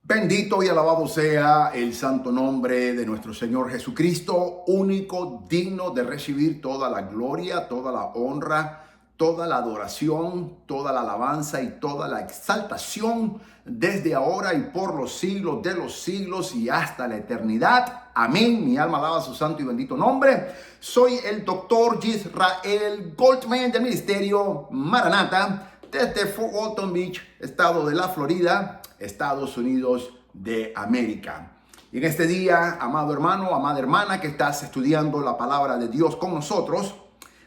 Bendito y alabado sea el santo nombre de nuestro Señor Jesucristo, único, digno de recibir toda la gloria, toda la honra, toda la adoración, toda la alabanza y toda la exaltación desde ahora y por los siglos de los siglos y hasta la eternidad. Amén. Mi alma alaba su santo y bendito nombre. Soy el doctor Yisrael Goldman del Ministerio Maranata desde Fort Walton Beach, estado de la Florida, Estados Unidos de América. Y en este día, amado hermano, amada hermana que estás estudiando la palabra de Dios con nosotros,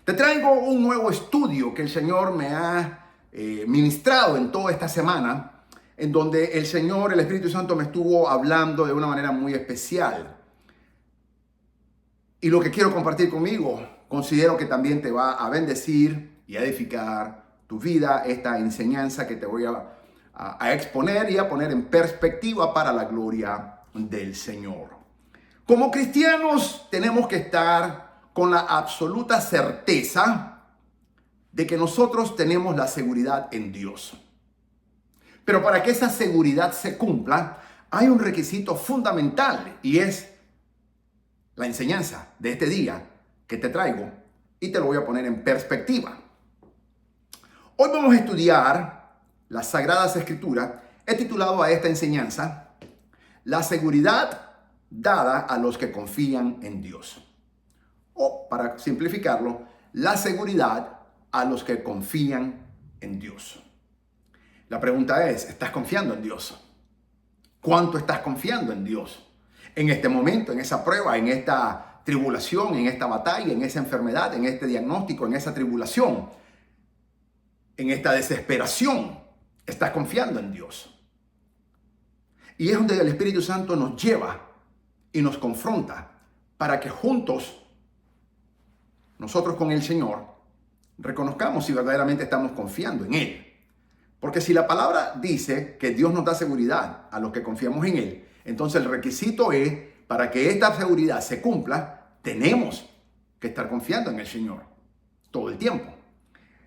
te traigo un nuevo estudio que el Señor me ha ministrado en toda esta semana, en donde el Señor, el Espíritu Santo, me estuvo hablando de una manera muy especial. Y lo que quiero compartir conmigo, considero que también te va a bendecir y a edificar tu vida, esta enseñanza que te voy a exponer y a poner en perspectiva para la gloria del Señor. Como cristianos tenemos que estar con la absoluta certeza de que nosotros tenemos la seguridad en Dios. Pero para que esa seguridad se cumpla, hay un requisito fundamental y es la enseñanza de este día que te traigo y te lo voy a poner en perspectiva. Hoy vamos a estudiar las Sagradas Escrituras. He titulado a esta enseñanza La seguridad dada a los que confían en Dios. O, para simplificarlo, la seguridad a los que confían en Dios. La pregunta es, ¿estás confiando en Dios? ¿Cuánto estás confiando en Dios? En este momento, en esa prueba, en esta tribulación, en esta batalla, en esa enfermedad, en este diagnóstico, en esa tribulación, en esta desesperación, estás confiando en Dios. Y es donde el Espíritu Santo nos lleva y nos confronta para que juntos, nosotros con el Señor, reconozcamos si verdaderamente estamos confiando en Él. Porque si la palabra dice que Dios nos da seguridad a los que confiamos en Él, entonces el requisito es, para que esta seguridad se cumpla, tenemos que estar confiando en el Señor todo el tiempo.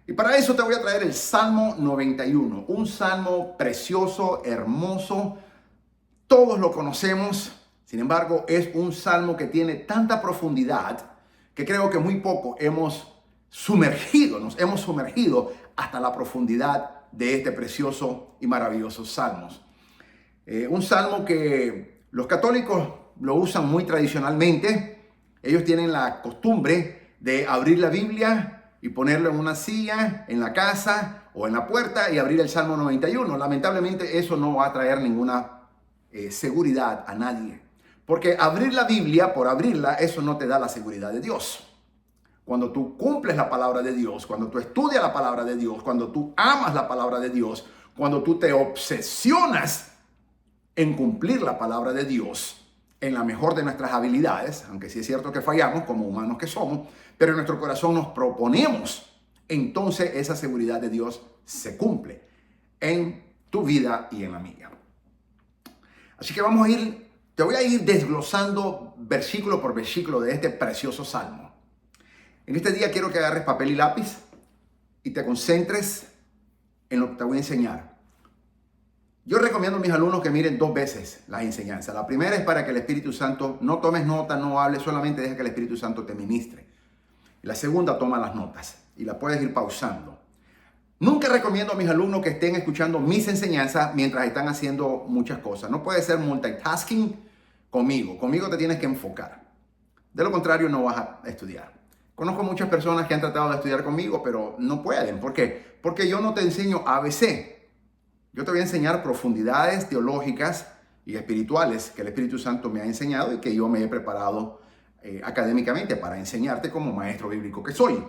Y para eso te voy a traer el Salmo 91, un salmo precioso, hermoso. Todos lo conocemos, sin embargo, es un salmo que tiene tanta profundidad que creo que muy poco nos hemos sumergido hasta la profundidad de este precioso y maravilloso salmo. Un salmo que los católicos lo usan muy tradicionalmente. Ellos tienen la costumbre de abrir la Biblia y ponerlo en una silla, en la casa o en la puerta y abrir el Salmo 91. Lamentablemente eso no va a traer ninguna seguridad a nadie. Porque abrir la Biblia por abrirla, eso no te da la seguridad de Dios. Cuando tú cumples la palabra de Dios, cuando tú estudias la palabra de Dios, cuando tú amas la palabra de Dios, cuando tú te obsesionas en cumplir la palabra de Dios en la mejor de nuestras habilidades, aunque sí es cierto que fallamos como humanos que somos, pero en nuestro corazón nos proponemos, entonces esa seguridad de Dios se cumple en tu vida y en la mía. Así que te voy a ir desglosando versículo por versículo de este precioso salmo. En este día quiero que agarres papel y lápiz y te concentres en lo que te voy a enseñar. Yo recomiendo a mis alumnos que miren 2 veces las enseñanzas. La primera es para que el Espíritu Santo, no tomes nota, no hables, solamente deja que el Espíritu Santo te ministre. Y la segunda, toma las notas y la puedes ir pausando. Nunca recomiendo a mis alumnos que estén escuchando mis enseñanzas mientras están haciendo muchas cosas. No puede ser multitasking conmigo. Conmigo te tienes que enfocar. De lo contrario, no vas a estudiar. Conozco muchas personas que han tratado de estudiar conmigo, pero no pueden. ¿Por qué? Porque yo no te enseño ABC. Yo te voy a enseñar profundidades teológicas y espirituales que el Espíritu Santo me ha enseñado y que yo me he preparado académicamente para enseñarte como maestro bíblico que soy.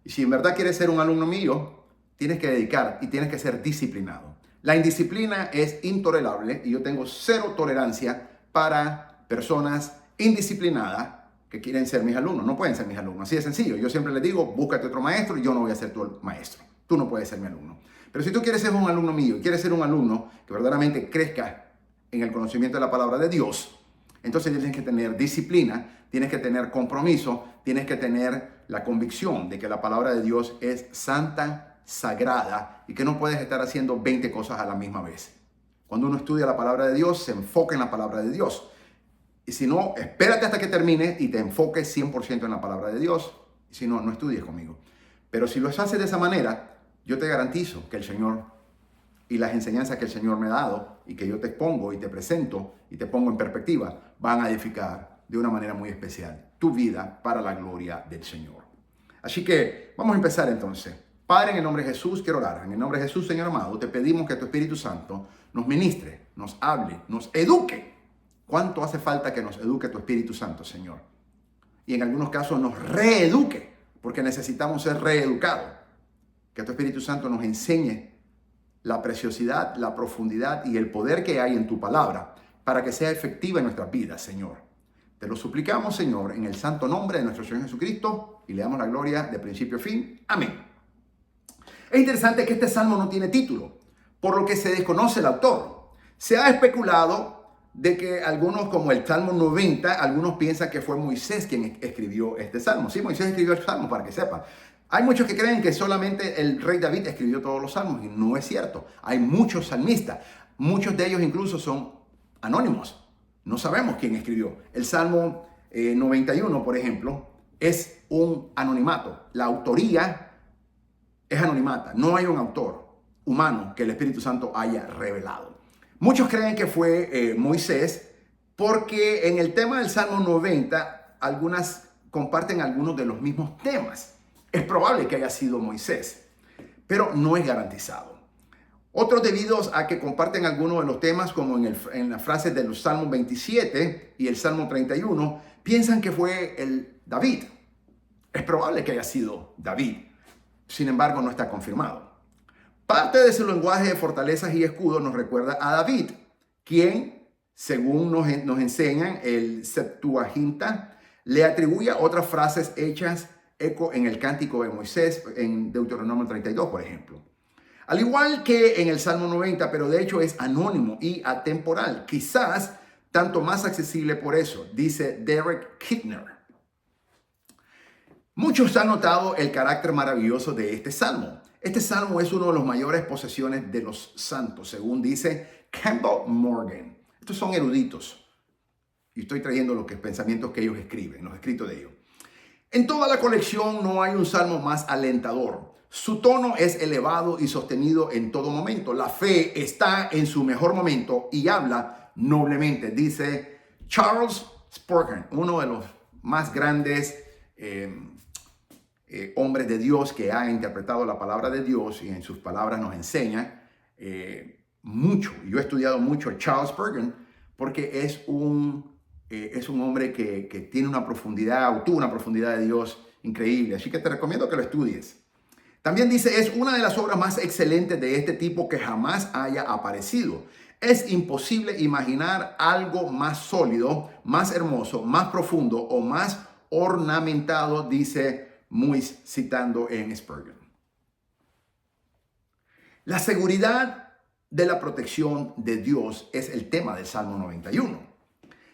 Y si en verdad quieres ser un alumno mío, tienes que dedicar y tienes que ser disciplinado. La indisciplina es intolerable y yo tengo 0 tolerancia para personas indisciplinadas que quieren ser mis alumnos. No pueden ser mis alumnos, así de sencillo. Yo siempre les digo, búscate otro maestro y yo no voy a ser tu maestro. Tú no puedes ser mi alumno. Pero si tú quieres ser un alumno mío y quieres ser un alumno que verdaderamente crezca en el conocimiento de la palabra de Dios, entonces tienes que tener disciplina, tienes que tener compromiso, tienes que tener la convicción de que la palabra de Dios es santa, sagrada y que no puedes estar haciendo 20 cosas a la misma vez. Cuando uno estudia la palabra de Dios, se enfoca en la palabra de Dios. Y si no, espérate hasta que termines y te enfoques 100% en la palabra de Dios. Y si no, no estudies conmigo. Pero si lo haces de esa manera, yo te garantizo que el Señor y las enseñanzas que el Señor me ha dado y que yo te expongo y te presento y te pongo en perspectiva, van a edificar de una manera muy especial tu vida para la gloria del Señor. Así que vamos a empezar entonces. Padre, en el nombre de Jesús quiero orar. En el nombre de Jesús, Señor amado, te pedimos que tu Espíritu Santo nos ministre, nos hable, nos eduque. ¿Cuánto hace falta que nos eduque tu Espíritu Santo, Señor? Y en algunos casos nos reeduque, porque necesitamos ser reeducados. Que tu Espíritu Santo nos enseñe la preciosidad, la profundidad y el poder que hay en tu palabra para que sea efectiva en nuestras vidas, Señor. Te lo suplicamos, Señor, en el santo nombre de nuestro Señor Jesucristo y le damos la gloria de principio a fin. Amén. Es interesante que este salmo no tiene título, por lo que se desconoce el autor. Se ha especulado de que algunos, como el Salmo 90, algunos piensan que fue Moisés quien escribió este salmo. Sí, Moisés escribió el salmo, para que sepan. Hay muchos que creen que solamente el rey David escribió todos los salmos y no es cierto. Hay muchos salmistas. Muchos de ellos incluso son anónimos. No sabemos quién escribió. El Salmo 91, por ejemplo, es un anonimato. La autoría es anonimata. No hay un autor humano que el Espíritu Santo haya revelado. Muchos creen que fue Moisés porque en el tema del Salmo 90 algunas comparten algunos de los mismos temas. Es probable que haya sido Moisés, pero no es garantizado. Otros debidos a que comparten algunos de los temas, como en las frases de los Salmos 27 y el Salmo 31, piensan que fue el David. Es probable que haya sido David. Sin embargo, no está confirmado. Parte de su lenguaje de fortalezas y escudos nos recuerda a David, quien, según nos enseñan el Septuaginta, le atribuye otras frases hechas eco en el Cántico de Moisés, en Deuteronomio 32, por ejemplo. Al igual que en el Salmo 90, pero de hecho es anónimo y atemporal, quizás tanto más accesible por eso, dice Derek Kidner. Muchos han notado el carácter maravilloso de este salmo. Este salmo es uno de los mayores posesiones de los santos, según dice Campbell Morgan. Estos son eruditos y estoy trayendo los pensamientos que ellos escriben, los escritos de ellos. En toda la colección no hay un salmo más alentador. Su tono es elevado y sostenido en todo momento. La fe está en su mejor momento y habla noblemente, dice Charles Spurgeon, uno de los más grandes hombres de Dios que ha interpretado la palabra de Dios y en sus palabras nos enseña mucho. Yo he estudiado mucho a Charles Spurgeon porque es un hombre que tiene una profundidad, o tuvo una profundidad de Dios increíble. Así que te recomiendo que lo estudies. También dice, es una de las obras más excelentes de este tipo que jamás haya aparecido. Es imposible imaginar algo más sólido, más hermoso, más profundo o más ornamentado, dice Muis, citando en Spurgeon. La seguridad de la protección de Dios es el tema del Salmo 91.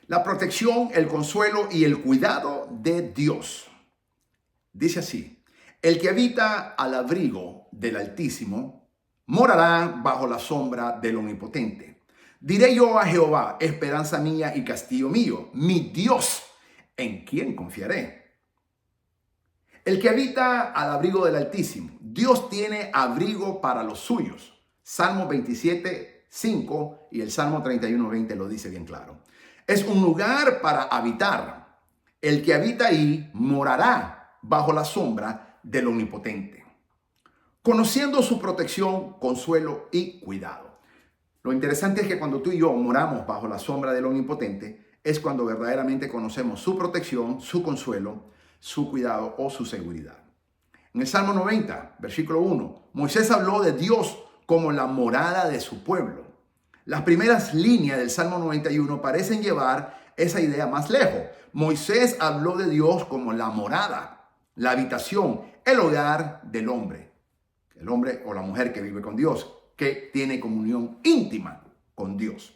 La protección, el consuelo y el cuidado de Dios. Dice así, el que habita al abrigo del Altísimo morará bajo la sombra del Omnipotente. Diré yo a Jehová, esperanza mía y castillo mío, mi Dios, ¿en quién confiaré? El que habita al abrigo del Altísimo. Dios tiene abrigo para los suyos. Salmo 27, 5 y el Salmo 31, 20 lo dice bien claro. Es un lugar para habitar. El que habita ahí morará bajo la sombra del Omnipotente, conociendo su protección, consuelo y cuidado. Lo interesante es que cuando tú y yo moramos bajo la sombra del Omnipotente, es cuando verdaderamente conocemos su protección, su consuelo, su cuidado o su seguridad. En el Salmo 90, versículo 1, Moisés habló de Dios como la morada de su pueblo. Las primeras líneas del Salmo 91 parecen llevar esa idea más lejos. Moisés habló de Dios como la morada, la habitación, el hogar del hombre. El hombre o la mujer que vive con Dios, que tiene comunión íntima con Dios.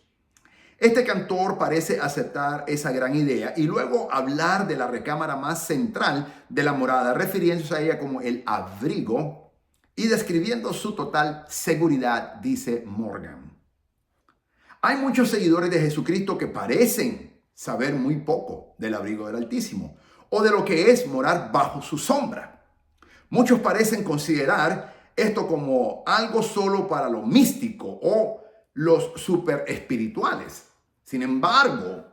Este cantor parece aceptar esa gran idea y luego hablar de la recámara más central de la morada, refiriéndose a ella como el abrigo y describiendo su total seguridad, dice Morgan. Hay muchos seguidores de Jesucristo que parecen saber muy poco del abrigo del Altísimo o de lo que es morar bajo su sombra. Muchos parecen considerar esto como algo solo para lo místico o los super espirituales. Sin embargo,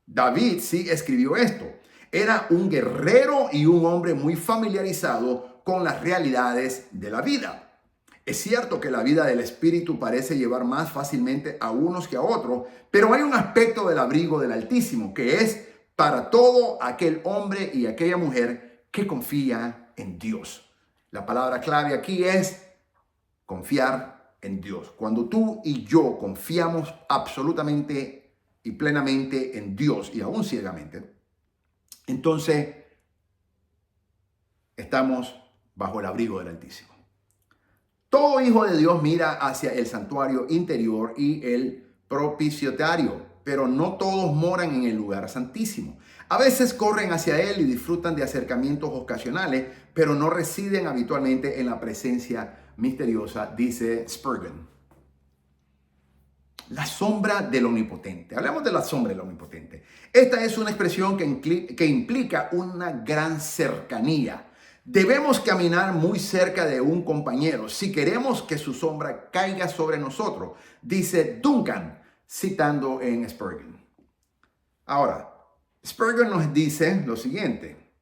David sí escribió esto. Era un guerrero y un hombre muy familiarizado con las realidades de la vida. Es cierto que la vida del espíritu parece llevar más fácilmente a unos que a otros, pero hay un aspecto del abrigo del Altísimo que es para todo aquel hombre y aquella mujer que confía en Dios. La palabra clave aquí es confiar en Dios. Cuando tú y yo confiamos absolutamente y plenamente en Dios y aún ciegamente, entonces estamos bajo el abrigo del Altísimo. Todo hijo de Dios mira hacia el santuario interior y el propiciatario, pero no todos moran en el lugar santísimo. A veces corren hacia él y disfrutan de acercamientos ocasionales, pero no residen habitualmente en la presencia misteriosa, dice Spurgeon. La sombra del omnipotente. Hablemos de la sombra del omnipotente. Esta es una expresión que implica una gran cercanía. Debemos caminar muy cerca de un compañero si queremos que su sombra caiga sobre nosotros, dice Duncan, citando en Spurgeon. Ahora, Spurgeon nos dice lo siguiente,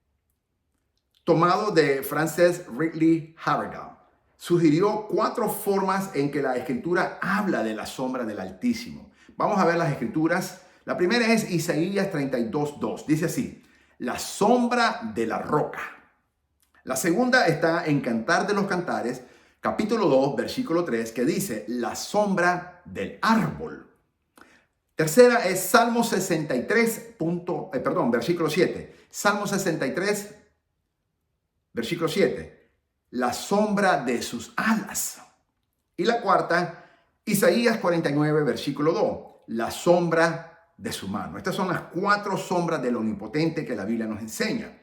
tomado de Francis Ridley Havergal. Sugirió 4 formas en que la escritura habla de la sombra del Altísimo. Vamos a ver las escrituras. La primera es Isaías 32:2. Dice así, la sombra de la roca. La segunda está en Cantar de los Cantares, capítulo 2, versículo 3, que dice, la sombra del árbol. Tercera es Salmo 63, versículo 7. Salmo 63, versículo 7. La sombra de sus alas. Y la cuarta, Isaías 49, versículo 2, la sombra de su mano. Estas son las 4 sombras del omnipotente que la Biblia nos enseña.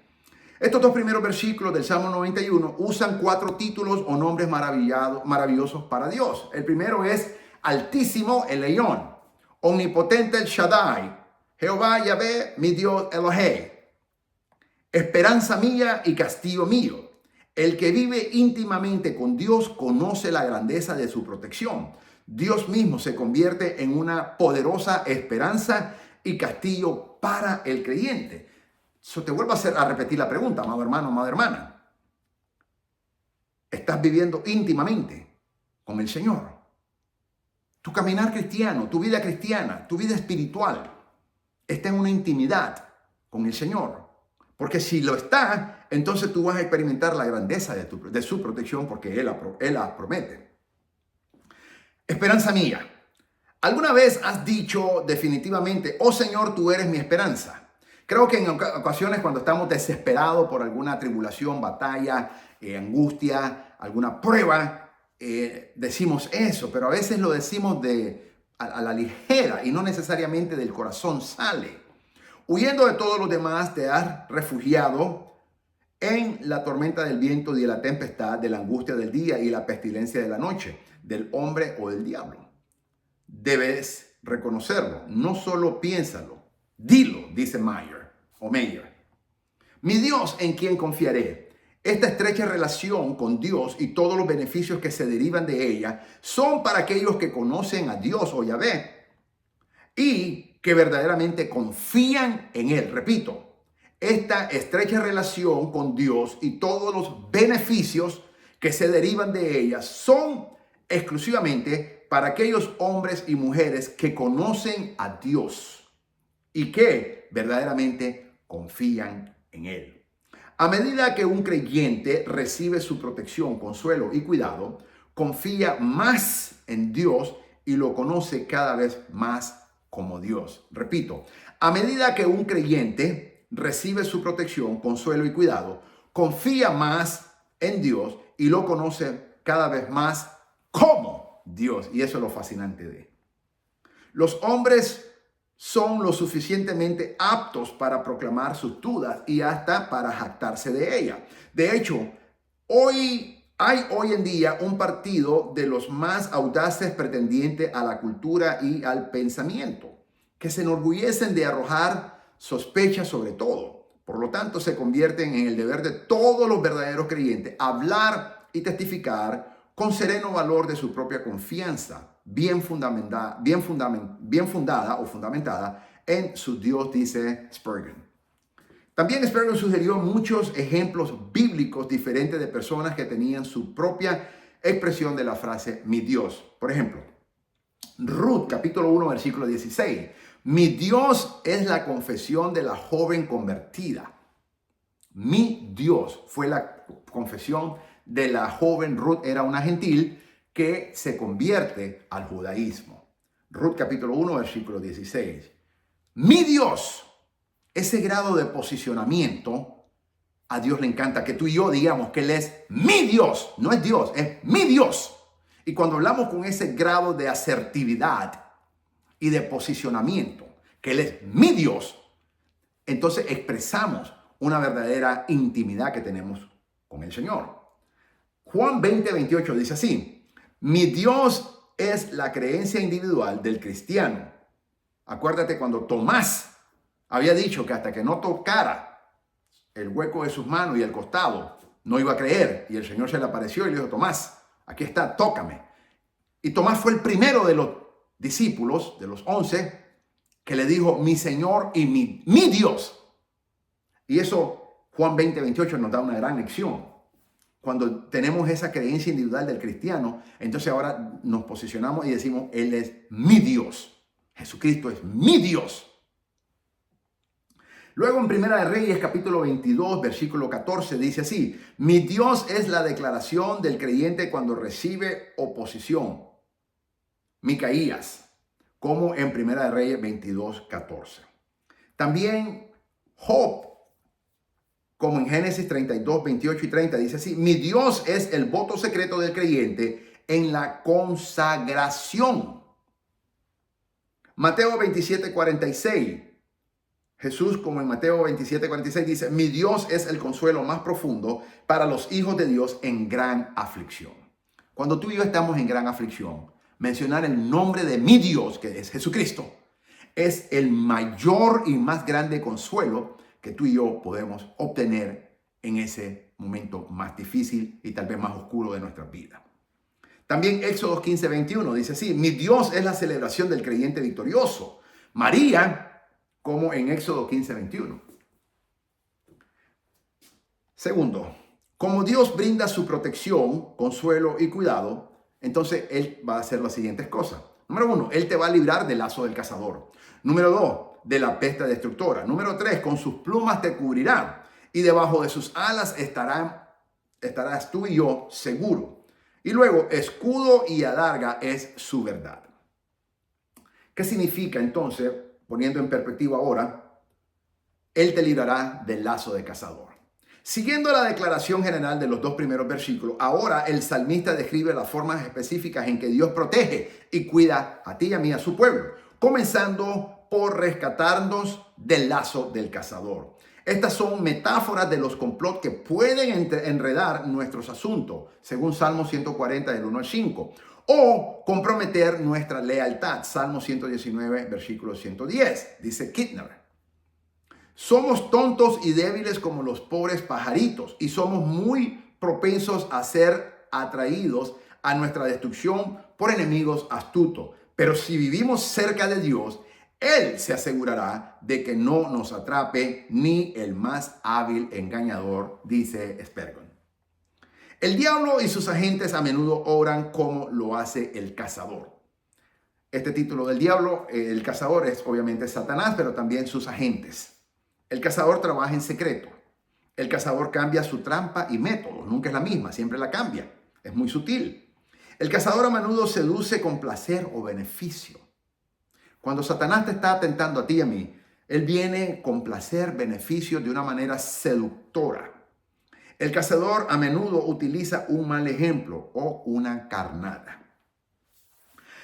Estos 2 primeros versículos del Salmo 91 usan 4 títulos o nombres maravillosos para Dios. El primero es Altísimo el León, Omnipotente el Shaddai, Jehová Yahvé, mi Dios Elohei, esperanza mía y castillo mío. El que vive íntimamente con Dios conoce la grandeza de su protección. Dios mismo se convierte en una poderosa esperanza y castillo para el creyente. Te vuelvo a repetir la pregunta, amado hermano, amada hermana. ¿Estás viviendo íntimamente con el Señor? Tu caminar cristiano, tu vida cristiana, tu vida espiritual está en una intimidad con el Señor. Porque si lo está, entonces tú vas a experimentar la grandeza de su protección porque Él la promete. Esperanza mía. ¿Alguna vez has dicho definitivamente, oh Señor, tú eres mi esperanza? Creo que en ocasiones cuando estamos desesperados por alguna tribulación, batalla, angustia, alguna prueba, decimos eso, pero a veces lo decimos a la ligera y no necesariamente del corazón sale. Huyendo de todos los demás, te has refugiado en la tormenta del viento y de la tempestad, de la angustia del día y la pestilencia de la noche, del hombre o del diablo. Debes reconocerlo, no solo piénsalo, dilo, dice Mayer. Mi Dios, en quien confiaré. Esta estrecha relación con Dios y todos los beneficios que se derivan de ella son para aquellos que conocen a Dios o Yahvé y que verdaderamente confían en Él. Repito, esta estrecha relación con Dios y todos los beneficios que se derivan de ella son exclusivamente para aquellos hombres y mujeres que conocen a Dios y que verdaderamente confían en Él. A medida que un creyente recibe su protección, consuelo y cuidado, confía más en Dios y lo conoce cada vez más como Dios. Repito, a medida que un creyente recibe su protección, consuelo y cuidado, confía más en Dios y lo conoce cada vez más como Dios. Y eso es lo fascinante de él. Los hombres son lo suficientemente aptos para proclamar sus dudas y hasta para jactarse de ella. De hecho, hoy Hay hoy en día un partido de los más audaces pretendientes a la cultura y al pensamiento, que se enorgullecen de arrojar sospechas sobre todo. Por lo tanto, se convierten en el deber de todos los verdaderos creyentes hablar y testificar con sereno valor de su propia confianza, bien fundada o fundamentada en su Dios, dice Spurgeon. También Spurgeon sugirió muchos ejemplos bíblicos diferentes de personas que tenían su propia expresión de la frase mi Dios. Por ejemplo, Ruth capítulo 1 versículo 16. Mi Dios es la confesión de la joven convertida. Mi Dios fue la confesión de la joven Ruth, era una gentil que se convierte al judaísmo. Ruth capítulo 1 versículo 16. Mi Dios. Ese grado de posicionamiento, a Dios le encanta que tú y yo digamos que Él es mi Dios. No es Dios, es mi Dios. Y cuando hablamos con ese grado de asertividad y de posicionamiento, que Él es mi Dios, entonces expresamos una verdadera intimidad que tenemos con el Señor. Juan 20:28 dice así: mi Dios es la creencia individual del cristiano. Acuérdate cuando Tomás había dicho que hasta que no tocara el hueco de sus manos y el costado, no iba a creer. Y el Señor se le apareció y le dijo: Tomás, aquí está, tócame. Y Tomás fue el primero de los discípulos, de los 11, que le dijo: mi Señor y mi Dios. Y eso, Juan 20:28 nos da una gran lección. Cuando tenemos esa creencia individual del cristiano, entonces ahora nos posicionamos y decimos: Él es mi Dios. Jesucristo es mi Dios. Luego en Primera de Reyes capítulo 22 versículo 14 dice así: mi Dios es la declaración del creyente cuando recibe oposición. Micaías, como en Primera de Reyes 22, 14. También Job, como en Génesis 32, 28 y 30, dice así: mi Dios es el voto secreto del creyente en la consagración. Mateo 27, 46. Jesús, como en Mateo 27, 46, dice: mi Dios es el consuelo más profundo para los hijos de Dios en gran aflicción. Cuando tú y yo estamos en gran aflicción, mencionar el nombre de mi Dios, que es Jesucristo, es el mayor y más grande consuelo que tú y yo podemos obtener en ese momento más difícil y tal vez más oscuro de nuestra vida. También Éxodo 15, 21 dice así: mi Dios es la celebración del creyente victorioso. María, como en Éxodo 15, 21. Segundo, como Dios brinda su protección, consuelo y cuidado, entonces Él va a hacer las siguientes cosas. Número 1, Él te va a librar del lazo del cazador. Número 2, de la peste destructora. Número 3, con sus plumas te cubrirá y debajo de sus alas estarás tú y yo seguro. Y luego, escudo y adarga es su verdad. ¿Qué significa entonces? Poniendo en perspectiva ahora, Él te librará del lazo de cazador. Siguiendo la declaración general de los dos primeros versículos, ahora el salmista describe las formas específicas en que Dios protege y cuida a ti y a mí, a su pueblo, comenzando por rescatarnos del lazo del cazador. Estas son metáforas de los complots que pueden enredar nuestros asuntos, según Salmo 140, del 1 al 5. O comprometer nuestra lealtad. Salmo 119, versículo 110. Dice Kittner: somos tontos y débiles como los pobres pajaritos y somos muy propensos a ser atraídos a nuestra destrucción por enemigos astutos. Pero si vivimos cerca de Dios, Él se asegurará de que no nos atrape ni el más hábil engañador, dice Spurgeon. El diablo y sus agentes a menudo obran como lo hace el cazador. Este título del diablo, el cazador, es obviamente Satanás, pero también sus agentes. El cazador trabaja en secreto. El cazador cambia su trampa y método. Nunca es la misma, siempre la cambia. Es muy sutil. El cazador a menudo seduce con placer o beneficio. Cuando Satanás te está tentando a ti y a mí, él viene con placer, beneficio, de una manera seductora. El cazador a menudo utiliza un mal ejemplo o una carnada.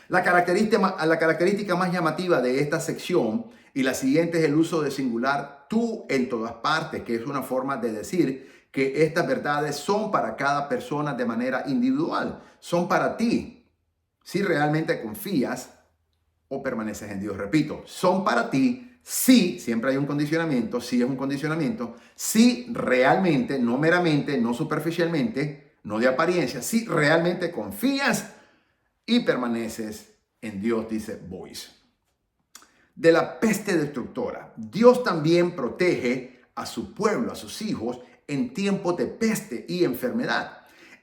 La característica más llamativa de esta sección y la siguiente es el uso de singular tú en todas partes, que es una forma de decir que estas verdades son para cada persona de manera individual, son para ti. Si realmente confías o permaneces en Dios, repito, son para ti. Sí, siempre hay un condicionamiento, sí es un condicionamiento, sí realmente, no meramente, no superficialmente, no de apariencia, sí realmente confías y permaneces en Dios, dice Boyce. De la peste destructora, Dios también protege a su pueblo, a sus hijos, en tiempos de peste y enfermedad.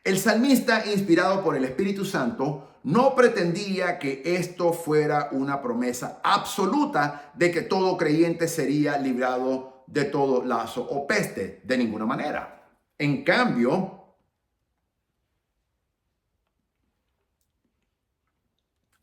El salmista, inspirado por el Espíritu Santo, no pretendía que esto fuera una promesa absoluta de que todo creyente sería librado de todo lazo o peste, de ninguna manera. En cambio,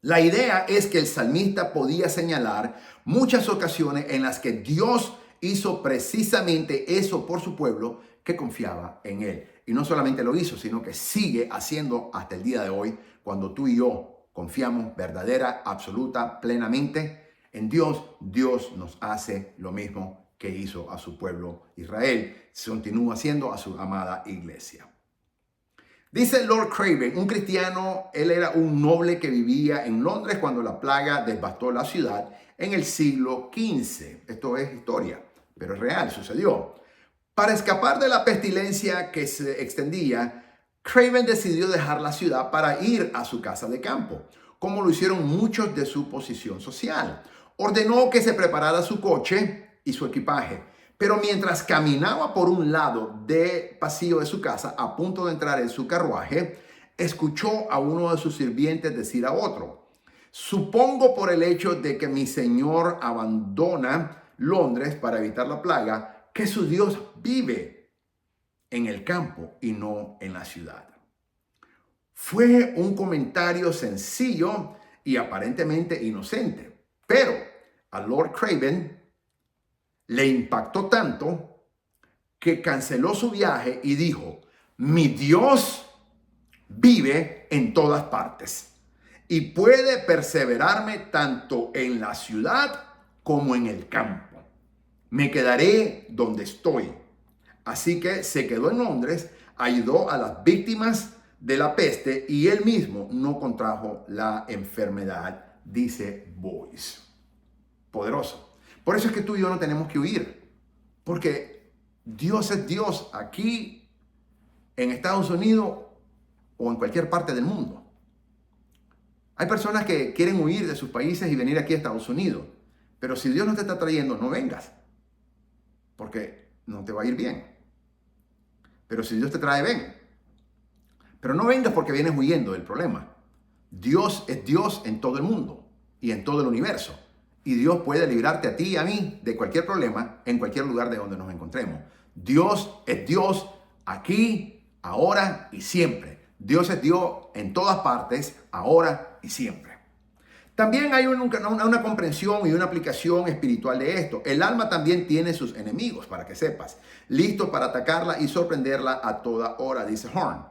la idea es que el salmista podía señalar muchas ocasiones en las que Dios hizo precisamente eso por su pueblo que confiaba en él. Y no solamente lo hizo, sino que sigue haciendo hasta el día de hoy, cuando tú y yo confiamos verdadera, absoluta, plenamente en Dios. Dios nos hace lo mismo que hizo a su pueblo Israel. Continúa haciendo a su amada iglesia. Dice Lord Craven, un cristiano, él era un noble que vivía en Londres cuando la plaga devastó la ciudad en el siglo XV. Esto es historia, pero es real, sucedió. Para escapar de la pestilencia que se extendía, Craven decidió dejar la ciudad para ir a su casa de campo, como lo hicieron muchos de su posición social. Ordenó que se preparara su coche y su equipaje. Pero mientras caminaba por un lado del pasillo de su casa, a punto de entrar en su carruaje, escuchó a uno de sus sirvientes decir a otro: supongo por el hecho de que mi señor abandona Londres para evitar la plaga, que su Dios vive en el campo y no en la ciudad. Fue un comentario sencillo y aparentemente inocente, pero a Lord Craven le impactó tanto que canceló su viaje y dijo: mi Dios vive en todas partes y puede perseverarme tanto en la ciudad como en el campo. Me quedaré donde estoy. Así que se quedó en Londres, ayudó a las víctimas de la peste y él mismo no contrajo la enfermedad, dice Boyce. Poderoso. Por eso es que tú y yo no tenemos que huir, porque Dios es Dios aquí en Estados Unidos o en cualquier parte del mundo. Hay personas que quieren huir de sus países y venir aquí a Estados Unidos, pero si Dios no te está trayendo, no vengas, porque no te va a ir bien. Pero si Dios te trae, ven. Pero no vengas porque vienes huyendo del problema. Dios es Dios en todo el mundo y en todo el universo. Y Dios puede librarte a ti y a mí de cualquier problema en cualquier lugar de donde nos encontremos. Dios es Dios aquí, ahora y siempre. Dios es Dios en todas partes, ahora y siempre. También hay una comprensión y una aplicación espiritual de esto. El alma también tiene sus enemigos, para que sepas, listos para atacarla y sorprenderla a toda hora, dice Horn.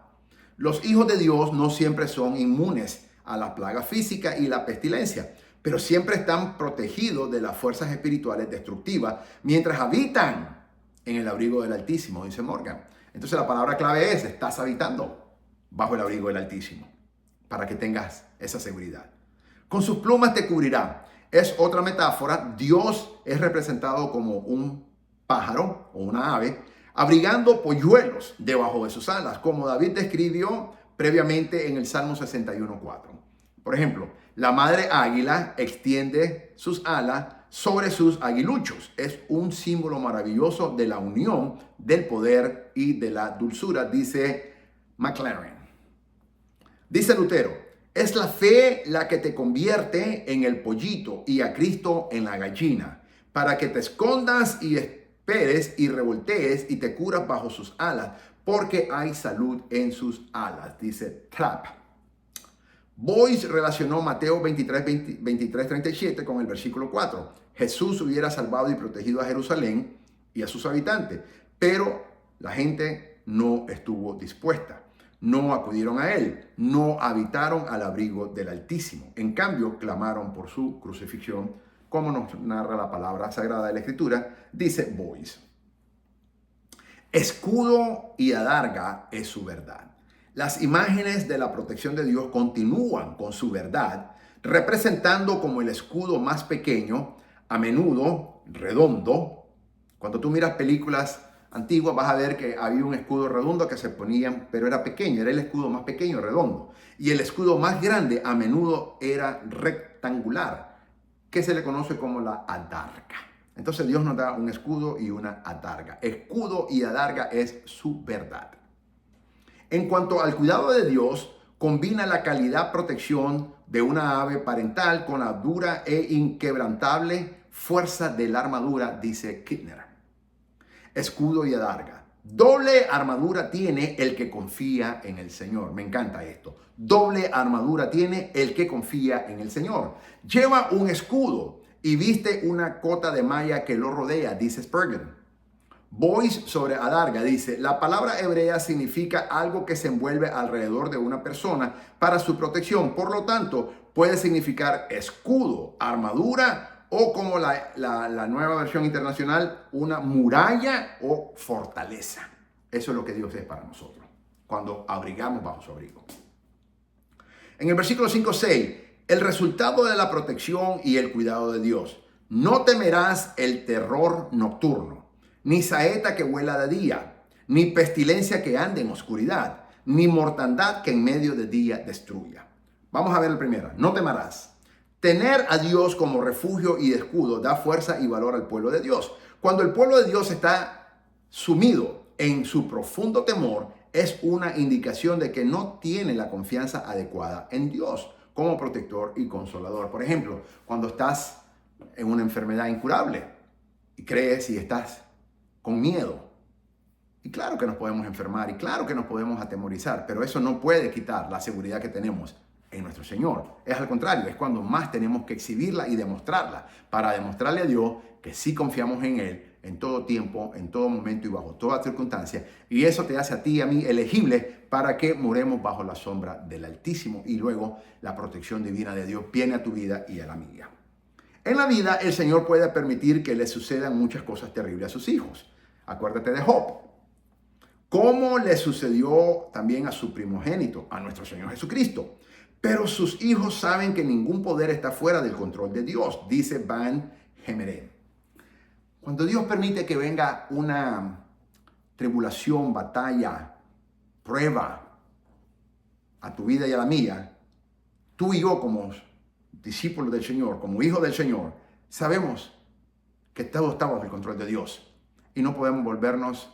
Los hijos de Dios no siempre son inmunes a la plaga física y la pestilencia, pero siempre están protegidos de las fuerzas espirituales destructivas mientras habitan en el abrigo del Altísimo, dice Morgan. Entonces la palabra clave es: estás habitando bajo el abrigo del Altísimo, para que tengas esa seguridad. Con sus plumas te cubrirá. Es otra metáfora. Dios es representado como un pájaro o una ave, abrigando polluelos debajo de sus alas, como David describió previamente en el Salmo 61:4. Por ejemplo, la madre águila extiende sus alas sobre sus aguiluchos. Es un símbolo maravilloso de la unión, del poder y de la dulzura, dice McLaren. Dice Lutero: es la fe la que te convierte en el pollito y a Cristo en la gallina, para que te escondas y esperes y revoltees y te curas bajo sus alas, porque hay salud en sus alas, dice Trapp. Boyce relacionó Mateo 23:37 con el versículo 4. Jesús hubiera salvado y protegido a Jerusalén y a sus habitantes, pero la gente no estuvo dispuesta. No acudieron a él, no habitaron al abrigo del Altísimo. En cambio, clamaron por su crucifixión, como nos narra la palabra sagrada de la Escritura, dice Boyce. Escudo y adarga es su verdad. Las imágenes de la protección de Dios continúan con su verdad, representando como el escudo más pequeño, a menudo redondo. Cuando tú miras películas antiguas vas a ver que había un escudo redondo que se ponían, pero era pequeño, era el escudo más pequeño, redondo. Y el escudo más grande a menudo era rectangular, que se le conoce como la adarga. Entonces Dios nos da un escudo y una adarga. Escudo y adarga es su verdad. En cuanto al cuidado de Dios, combina la calidad protección de una ave parental con la dura e inquebrantable fuerza de la armadura, dice Kittner. Escudo y adarga. Doble armadura tiene el que confía en el Señor. Me encanta esto. Doble armadura tiene el que confía en el Señor. Lleva un escudo y viste una cota de malla que lo rodea, dice Spurgeon. Boyce sobre adarga dice, la palabra hebrea significa algo que se envuelve alrededor de una persona para su protección. Por lo tanto, puede significar escudo, armadura o como la nueva versión internacional, una muralla o fortaleza. Eso es lo que Dios es para nosotros, cuando abrigamos bajo su abrigo. En el versículo 5-6, el resultado de la protección y el cuidado de Dios. No temerás el terror nocturno, ni saeta que vuela de día, ni pestilencia que ande en oscuridad, ni mortandad que en medio de día destruya. Vamos a ver el primero. No temerás. Tener a Dios como refugio y escudo da fuerza y valor al pueblo de Dios. Cuando el pueblo de Dios está sumido en su profundo temor, es una indicación de que no tiene la confianza adecuada en Dios como protector y consolador. Por ejemplo, cuando estás en una enfermedad incurable y crees y estás con miedo. Y claro que nos podemos enfermar y claro que nos podemos atemorizar, pero eso no puede quitar la seguridad que tenemos en nuestro Señor. Es al contrario, es cuando más tenemos que exhibirla y demostrarla para demostrarle a Dios que sí confiamos en Él en todo tiempo, en todo momento y bajo toda circunstancia. Y eso te hace a ti y a mí elegibles para que moremos bajo la sombra del Altísimo y luego la protección divina de Dios viene a tu vida y a la mía. En la vida el Señor puede permitir que le sucedan muchas cosas terribles a sus hijos. Acuérdate de Job. Como le sucedió también a su primogénito, a nuestro Señor Jesucristo. Pero sus hijos saben que ningún poder está fuera del control de Dios, dice Van Gemeren. Cuando Dios permite que venga una tribulación, batalla, prueba a tu vida y a la mía, tú y yo como discípulos del Señor, como hijos del Señor, sabemos que todos estamos en el control de Dios y no podemos volvernos,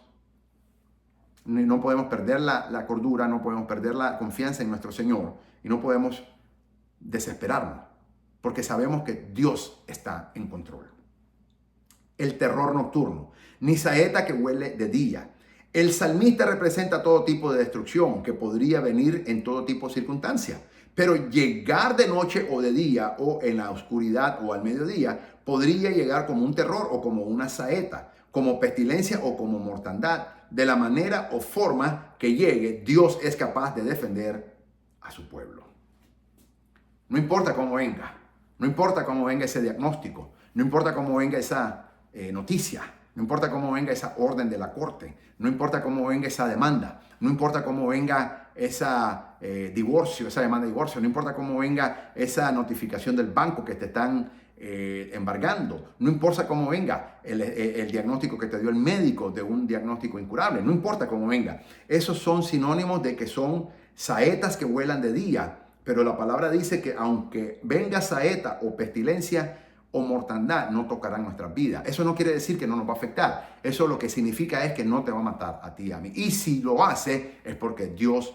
no podemos perder la cordura, no podemos perder la confianza en nuestro Señor y no podemos desesperarnos porque sabemos que Dios está en control. El terror nocturno, ni saeta que huele de día. El salmista representa todo tipo de destrucción que podría venir en todo tipo de circunstancia, pero llegar de noche o de día o en la oscuridad o al mediodía podría llegar como un terror o como una saeta, como pestilencia o como mortandad. De la manera o forma que llegue, Dios es capaz de defender a su pueblo. No importa cómo venga, no importa cómo venga ese diagnóstico, no importa cómo venga esa noticia, no importa cómo venga esa orden de la corte, no importa cómo venga esa demanda, no importa cómo venga esa divorcio, esa demanda de divorcio, no importa cómo venga esa notificación del banco que te están embargando, no importa cómo venga el diagnóstico que te dio el médico de un diagnóstico incurable, no importa cómo venga. Esos son sinónimos de que son saetas que vuelan de día, pero la palabra dice que aunque venga saeta o pestilencia o mortandad, no tocarán nuestras vidas. Eso no quiere decir que no nos va a afectar. Eso lo que significa es que no te va a matar a ti y a mí. Y si lo hace es porque Dios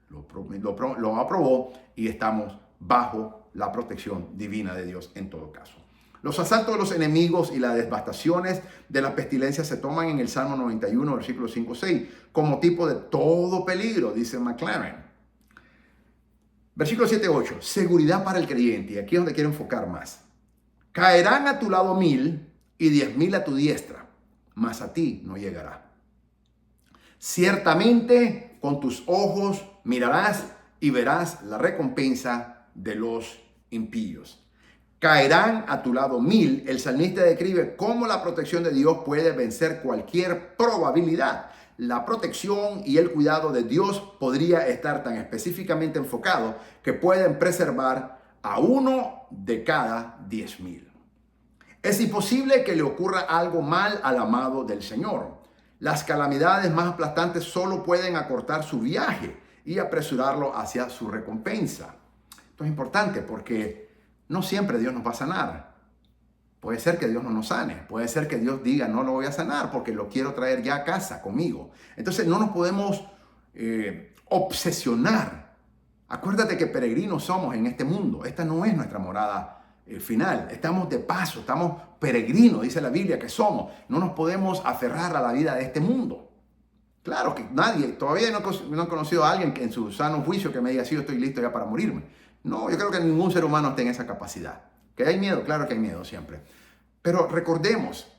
lo aprobó y estamos bajo la protección divina de Dios en todo caso. Los asaltos de los enemigos y las devastaciones de la pestilencia se toman en el Salmo 91, versículo 5-6, como tipo de todo peligro, dice McLaren. Versículo 7-8, seguridad para el creyente. Y aquí es donde quiero enfocar más. Caerán a tu lado 1000 y 10,000 a tu diestra, mas a ti no llegará. Ciertamente con tus ojos mirarás y verás la recompensa de los impíos. Caerán a tu lado 1000. El salmista describe cómo la protección de Dios puede vencer cualquier probabilidad la protección y el cuidado de Dios podría estar tan específicamente enfocado que pueden preservar a 1 de cada 10,000. Es imposible que le ocurra algo mal al amado del Señor. Las calamidades más aplastantes solo pueden acortar su viaje y apresurarlo hacia su recompensa. Esto es importante porque no siempre Dios nos va a sanar. Puede ser que Dios no nos sane. Puede ser que Dios diga, no lo voy a sanar porque lo quiero traer ya a casa conmigo. Entonces no nos podemos obsesionar. Acuérdate que peregrinos somos en este mundo. Esta no es nuestra morada final. Estamos de paso, estamos peregrinos, dice la Biblia que somos. No nos podemos aferrar a la vida de este mundo. Claro que nadie, todavía no he conocido a alguien que en su sano juicio que me diga, sí, yo estoy listo ya para morirme. No, yo creo que ningún ser humano tenga esa capacidad. ¿Que hay miedo? Claro que hay miedo siempre. Pero recordemos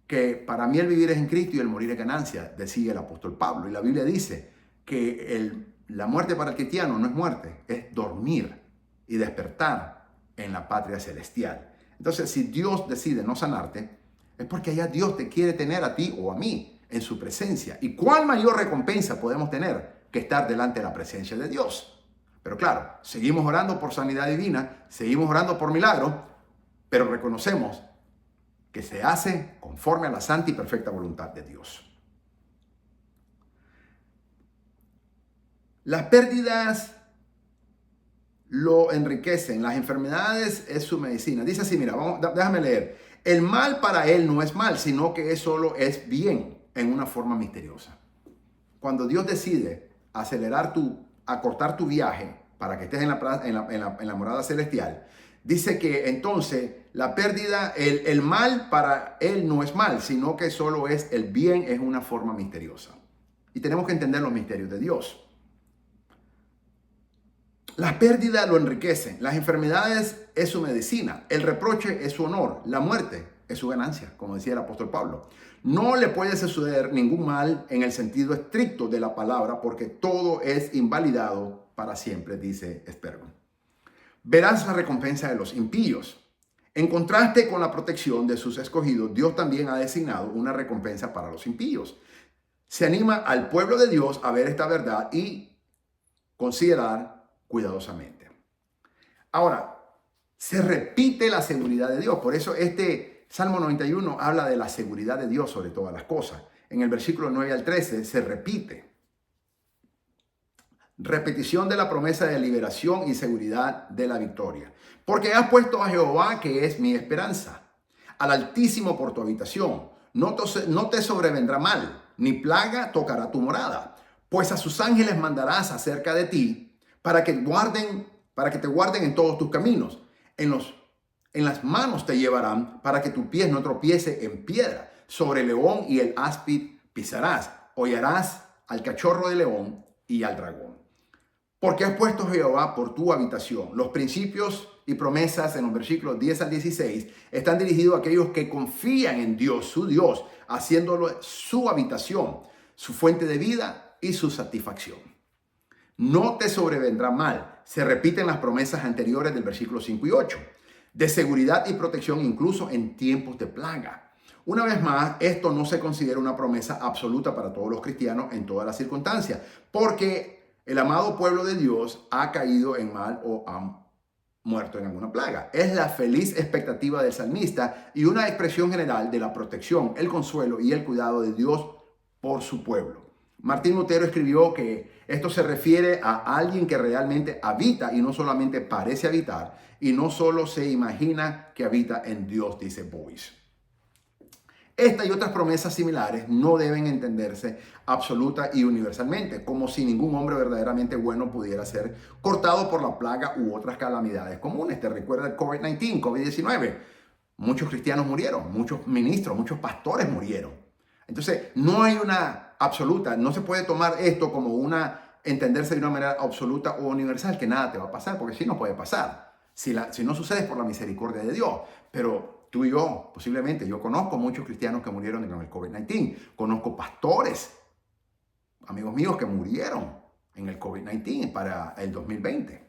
que para mí el vivir es en Cristo y el morir es ganancia, decía el apóstol Pablo. Y la Biblia dice que la muerte para el cristiano no es muerte, es dormir y despertar en la patria celestial. Entonces, si Dios decide no sanarte, es porque allá Dios te quiere tener a ti o a mí en su presencia. ¿Y cuál mayor recompensa podemos tener que estar delante de la presencia de Dios? Pero claro, seguimos orando por sanidad divina, seguimos orando por milagros, pero reconocemos que se hace conforme a la santa y perfecta voluntad de Dios. Las pérdidas lo enriquecen, las enfermedades es su medicina. Dice así, mira, déjame leer. El mal para él no es mal, sino que solo es bien en una forma misteriosa. Cuando Dios decide acortar tu viaje para que estés en la morada celestial, dice que entonces la pérdida, el mal para él no es mal, sino que solo es el bien, es una forma misteriosa. Y tenemos que entender los misterios de Dios. Las pérdidas lo enriquecen, las enfermedades es su medicina, el reproche es su honor, la muerte es su ganancia, como decía el apóstol Pablo. No le puede suceder ningún mal en el sentido estricto de la palabra, porque todo es invalidado para siempre, dice Spurgeon. Verás la recompensa de los impíos. En contraste con la protección de sus escogidos, Dios también ha designado una recompensa para los impíos. Se anima al pueblo de Dios a ver esta verdad y considerar cuidadosamente. Ahora, se repite la seguridad de Dios. Por eso este Salmo 91 habla de la seguridad de Dios sobre todas las cosas. En el versículo 9 al 13 se repite. Repetición de la promesa de liberación y seguridad de la victoria. Porque has puesto a Jehová, que es mi esperanza, al Altísimo por tu habitación. No te sobrevendrá mal, ni plaga tocará tu morada. Pues a sus ángeles mandarás acerca de ti, para que te guarden en todos tus caminos. En las manos te llevarán, para que tu pie no tropiece en piedra. Sobre el león y el áspid pisarás. Hollarás al cachorro de león y al dragón. Porque has puesto Jehová por tu habitación. Los principios y promesas en los versículos 10 al 16 están dirigidos a aquellos que confían en Dios, su Dios, haciéndolo su habitación, su fuente de vida y su satisfacción. No te sobrevendrá mal. Se repiten las promesas anteriores del versículo 5 y 8. De seguridad y protección incluso en tiempos de plaga. Una vez más, esto no se considera una promesa absoluta para todos los cristianos en todas las circunstancias. Porque el amado pueblo de Dios ha caído en mal o ha muerto en alguna plaga. Es la feliz expectativa del salmista y una expresión general de la protección, el consuelo y el cuidado de Dios por su pueblo. Martín Lutero escribió que esto se refiere a alguien que realmente habita y no solamente parece habitar y no solo se imagina que habita en Dios, dice Boyce. Esta y otras promesas similares no deben entenderse absoluta y universalmente, como si ningún hombre verdaderamente bueno pudiera ser cortado por la plaga u otras calamidades comunes. Te recuerda el COVID-19. Muchos cristianos murieron, muchos ministros, muchos pastores murieron. Entonces, no hay una absoluta, no se puede tomar esto como entenderse de una manera absoluta o universal, que nada te va a pasar, porque sí no puede pasar. Si no sucede es por la misericordia de Dios. Pero tú y yo, posiblemente, yo conozco muchos cristianos que murieron en el COVID-19. Conozco pastores, amigos míos, que murieron en el COVID-19 para el 2020.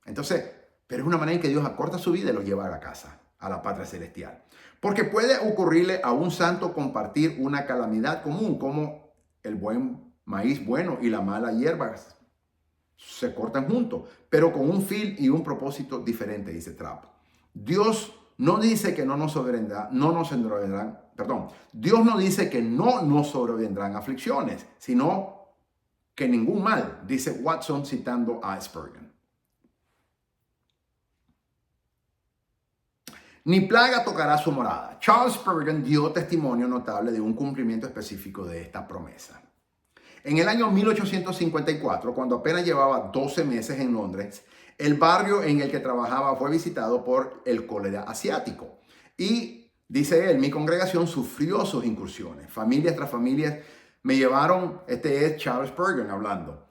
Entonces, pero es una manera en que Dios acorta su vida y lo lleva a la casa, a la patria celestial. Porque puede ocurrirle a un santo compartir una calamidad común, como el buen maíz bueno y la mala hierba se cortan juntos, pero con un fin y un propósito diferente, dice Trapp. Dios no dice que Dios no dice que no nos sobrevendrán aflicciones, sino que ningún mal, dice Watson citando a Spurgeon. Ni plaga tocará su morada. Charles Spurgeon dio testimonio notable de un cumplimiento específico de esta promesa. En el año 1854, cuando apenas llevaba 12 meses en Londres, el barrio en el que trabajaba fue visitado por el cólera asiático. Y, dice él, mi congregación sufrió sus incursiones. Familias tras familias me llevaron, este es Charles Spurgeon hablando.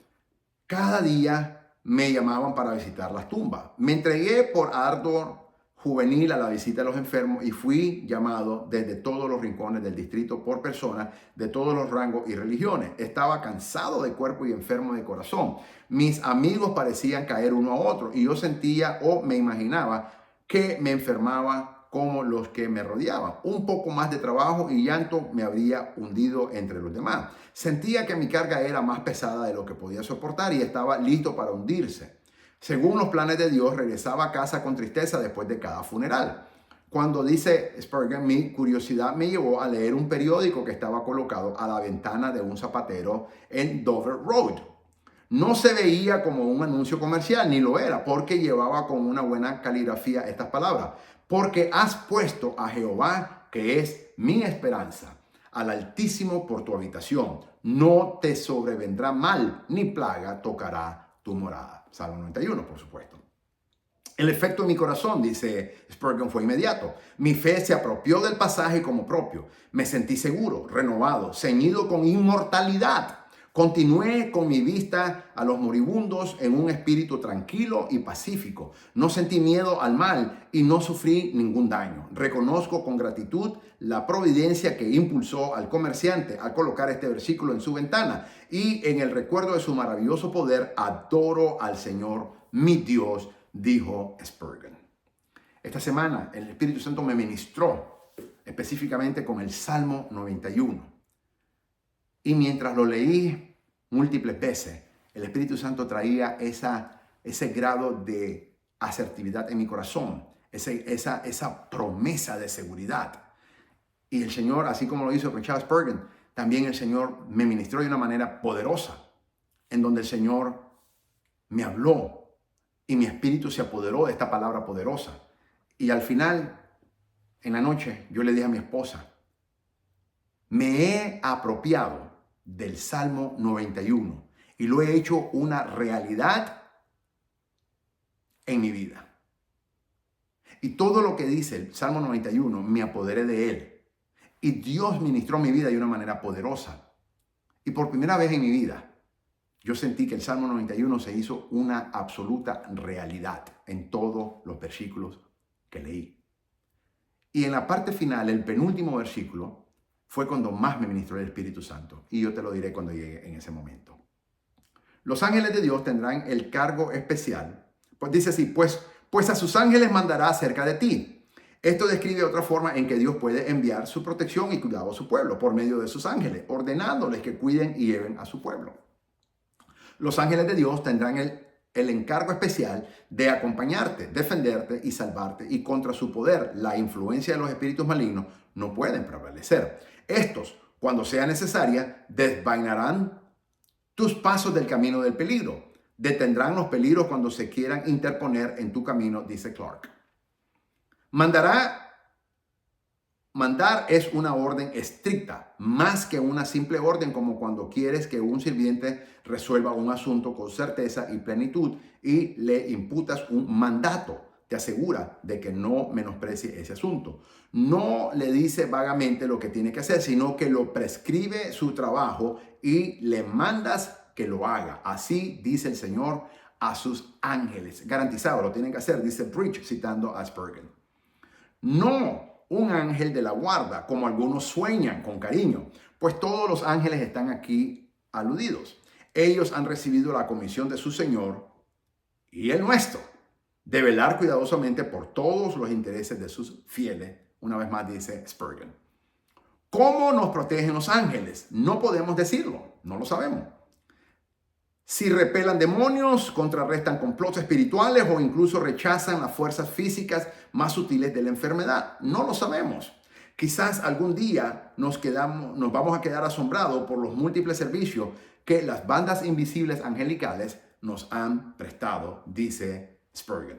Cada día me llamaban para visitar las tumbas. Me entregué por ardor juvenil a la visita de los enfermos y fui llamado desde todos los rincones del distrito por personas de todos los rangos y religiones. Estaba cansado de cuerpo y enfermo de corazón. Mis amigos parecían caer uno a otro y yo sentía o me imaginaba que me enfermaba como los que me rodeaban. Un poco más de trabajo y llanto me habría hundido entre los demás. Sentía que mi carga era más pesada de lo que podía soportar y estaba listo para hundirse. Según los planes de Dios, regresaba a casa con tristeza después de cada funeral. Cuando dice Spurgeon, mi curiosidad me llevó a leer un periódico que estaba colocado a la ventana de un zapatero en Dover Road. No se veía como un anuncio comercial, ni lo era, porque llevaba con una buena caligrafía estas palabras. Porque has puesto a Jehová, que es mi esperanza, al Altísimo por tu habitación. No te sobrevendrá mal, ni plaga tocará tu morada. Salmo 91, por supuesto. El efecto en mi corazón, dice Spurgeon, fue inmediato. Mi fe se apropió del pasaje como propio. Me sentí seguro, renovado, ceñido con inmortalidad. Continué con mi vista a los moribundos en un espíritu tranquilo y pacífico. No sentí miedo al mal y no sufrí ningún daño. Reconozco con gratitud la providencia que impulsó al comerciante a colocar este versículo en su ventana y en el recuerdo de su maravilloso poder adoro al Señor, mi Dios, dijo Spurgeon. Esta semana el Espíritu Santo me ministró específicamente con el Salmo 91. Y mientras lo leí múltiples veces, el Espíritu Santo traía ese grado de asertividad en mi corazón, esa promesa de seguridad. Y el Señor, así como lo hizo con Charles Spurgeon, también el Señor me ministró de una manera poderosa, en donde el Señor me habló y mi espíritu se apoderó de esta palabra poderosa. Y al final, en la noche, yo le dije a mi esposa, me he apropiado del Salmo 91 y lo he hecho una realidad en mi vida. Y todo lo que dice el Salmo 91 me apoderé de él. Y Dios ministró mi vida de una manera poderosa. Y por primera vez en mi vida, yo sentí que el Salmo 91 se hizo una absoluta realidad en todos los versículos que leí. Y en la parte final, el penúltimo versículo, fue cuando más me ministró el Espíritu Santo. Y yo te lo diré cuando llegue en ese momento. Los ángeles de Dios tendrán el cargo especial. Pues dice así, pues a sus ángeles mandará acerca de ti. Esto describe otra forma en que Dios puede enviar su protección y cuidado a su pueblo por medio de sus ángeles, ordenándoles que cuiden y lleven a su pueblo. Los ángeles de Dios tendrán el encargo especial de acompañarte, defenderte y salvarte, y contra su poder, la influencia de los espíritus malignos, no pueden prevalecer. Estos, cuando sea necesaria, desvainarán tus pasos del camino del peligro. Detendrán los peligros cuando se quieran interponer en tu camino, dice Clark. Mandar es una orden estricta, más que una simple orden, como cuando quieres que un sirviente resuelva un asunto con certeza y plenitud y le imputas un mandato. Te asegura de que no menosprecie ese asunto. No le dice vagamente lo que tiene que hacer, sino que lo prescribe su trabajo y le mandas que lo haga. Así dice el Señor a sus ángeles. Garantizado, lo tienen que hacer, dice Breach, citando a Spurgeon. No un ángel de la guarda, como algunos sueñan con cariño, pues todos los ángeles están aquí aludidos. Ellos han recibido la comisión de su Señor y el nuestro, de velar cuidadosamente por todos los intereses de sus fieles. Una vez más dice Spurgeon. ¿Cómo nos protegen los ángeles? No podemos decirlo, no lo sabemos. Si repelan demonios, contrarrestan complots espirituales o incluso rechazan las fuerzas físicas más sutiles de la enfermedad, no lo sabemos. Quizás algún día nos vamos a quedar asombrados por los múltiples servicios que las bandas invisibles angelicales nos han prestado, dice Spurgeon.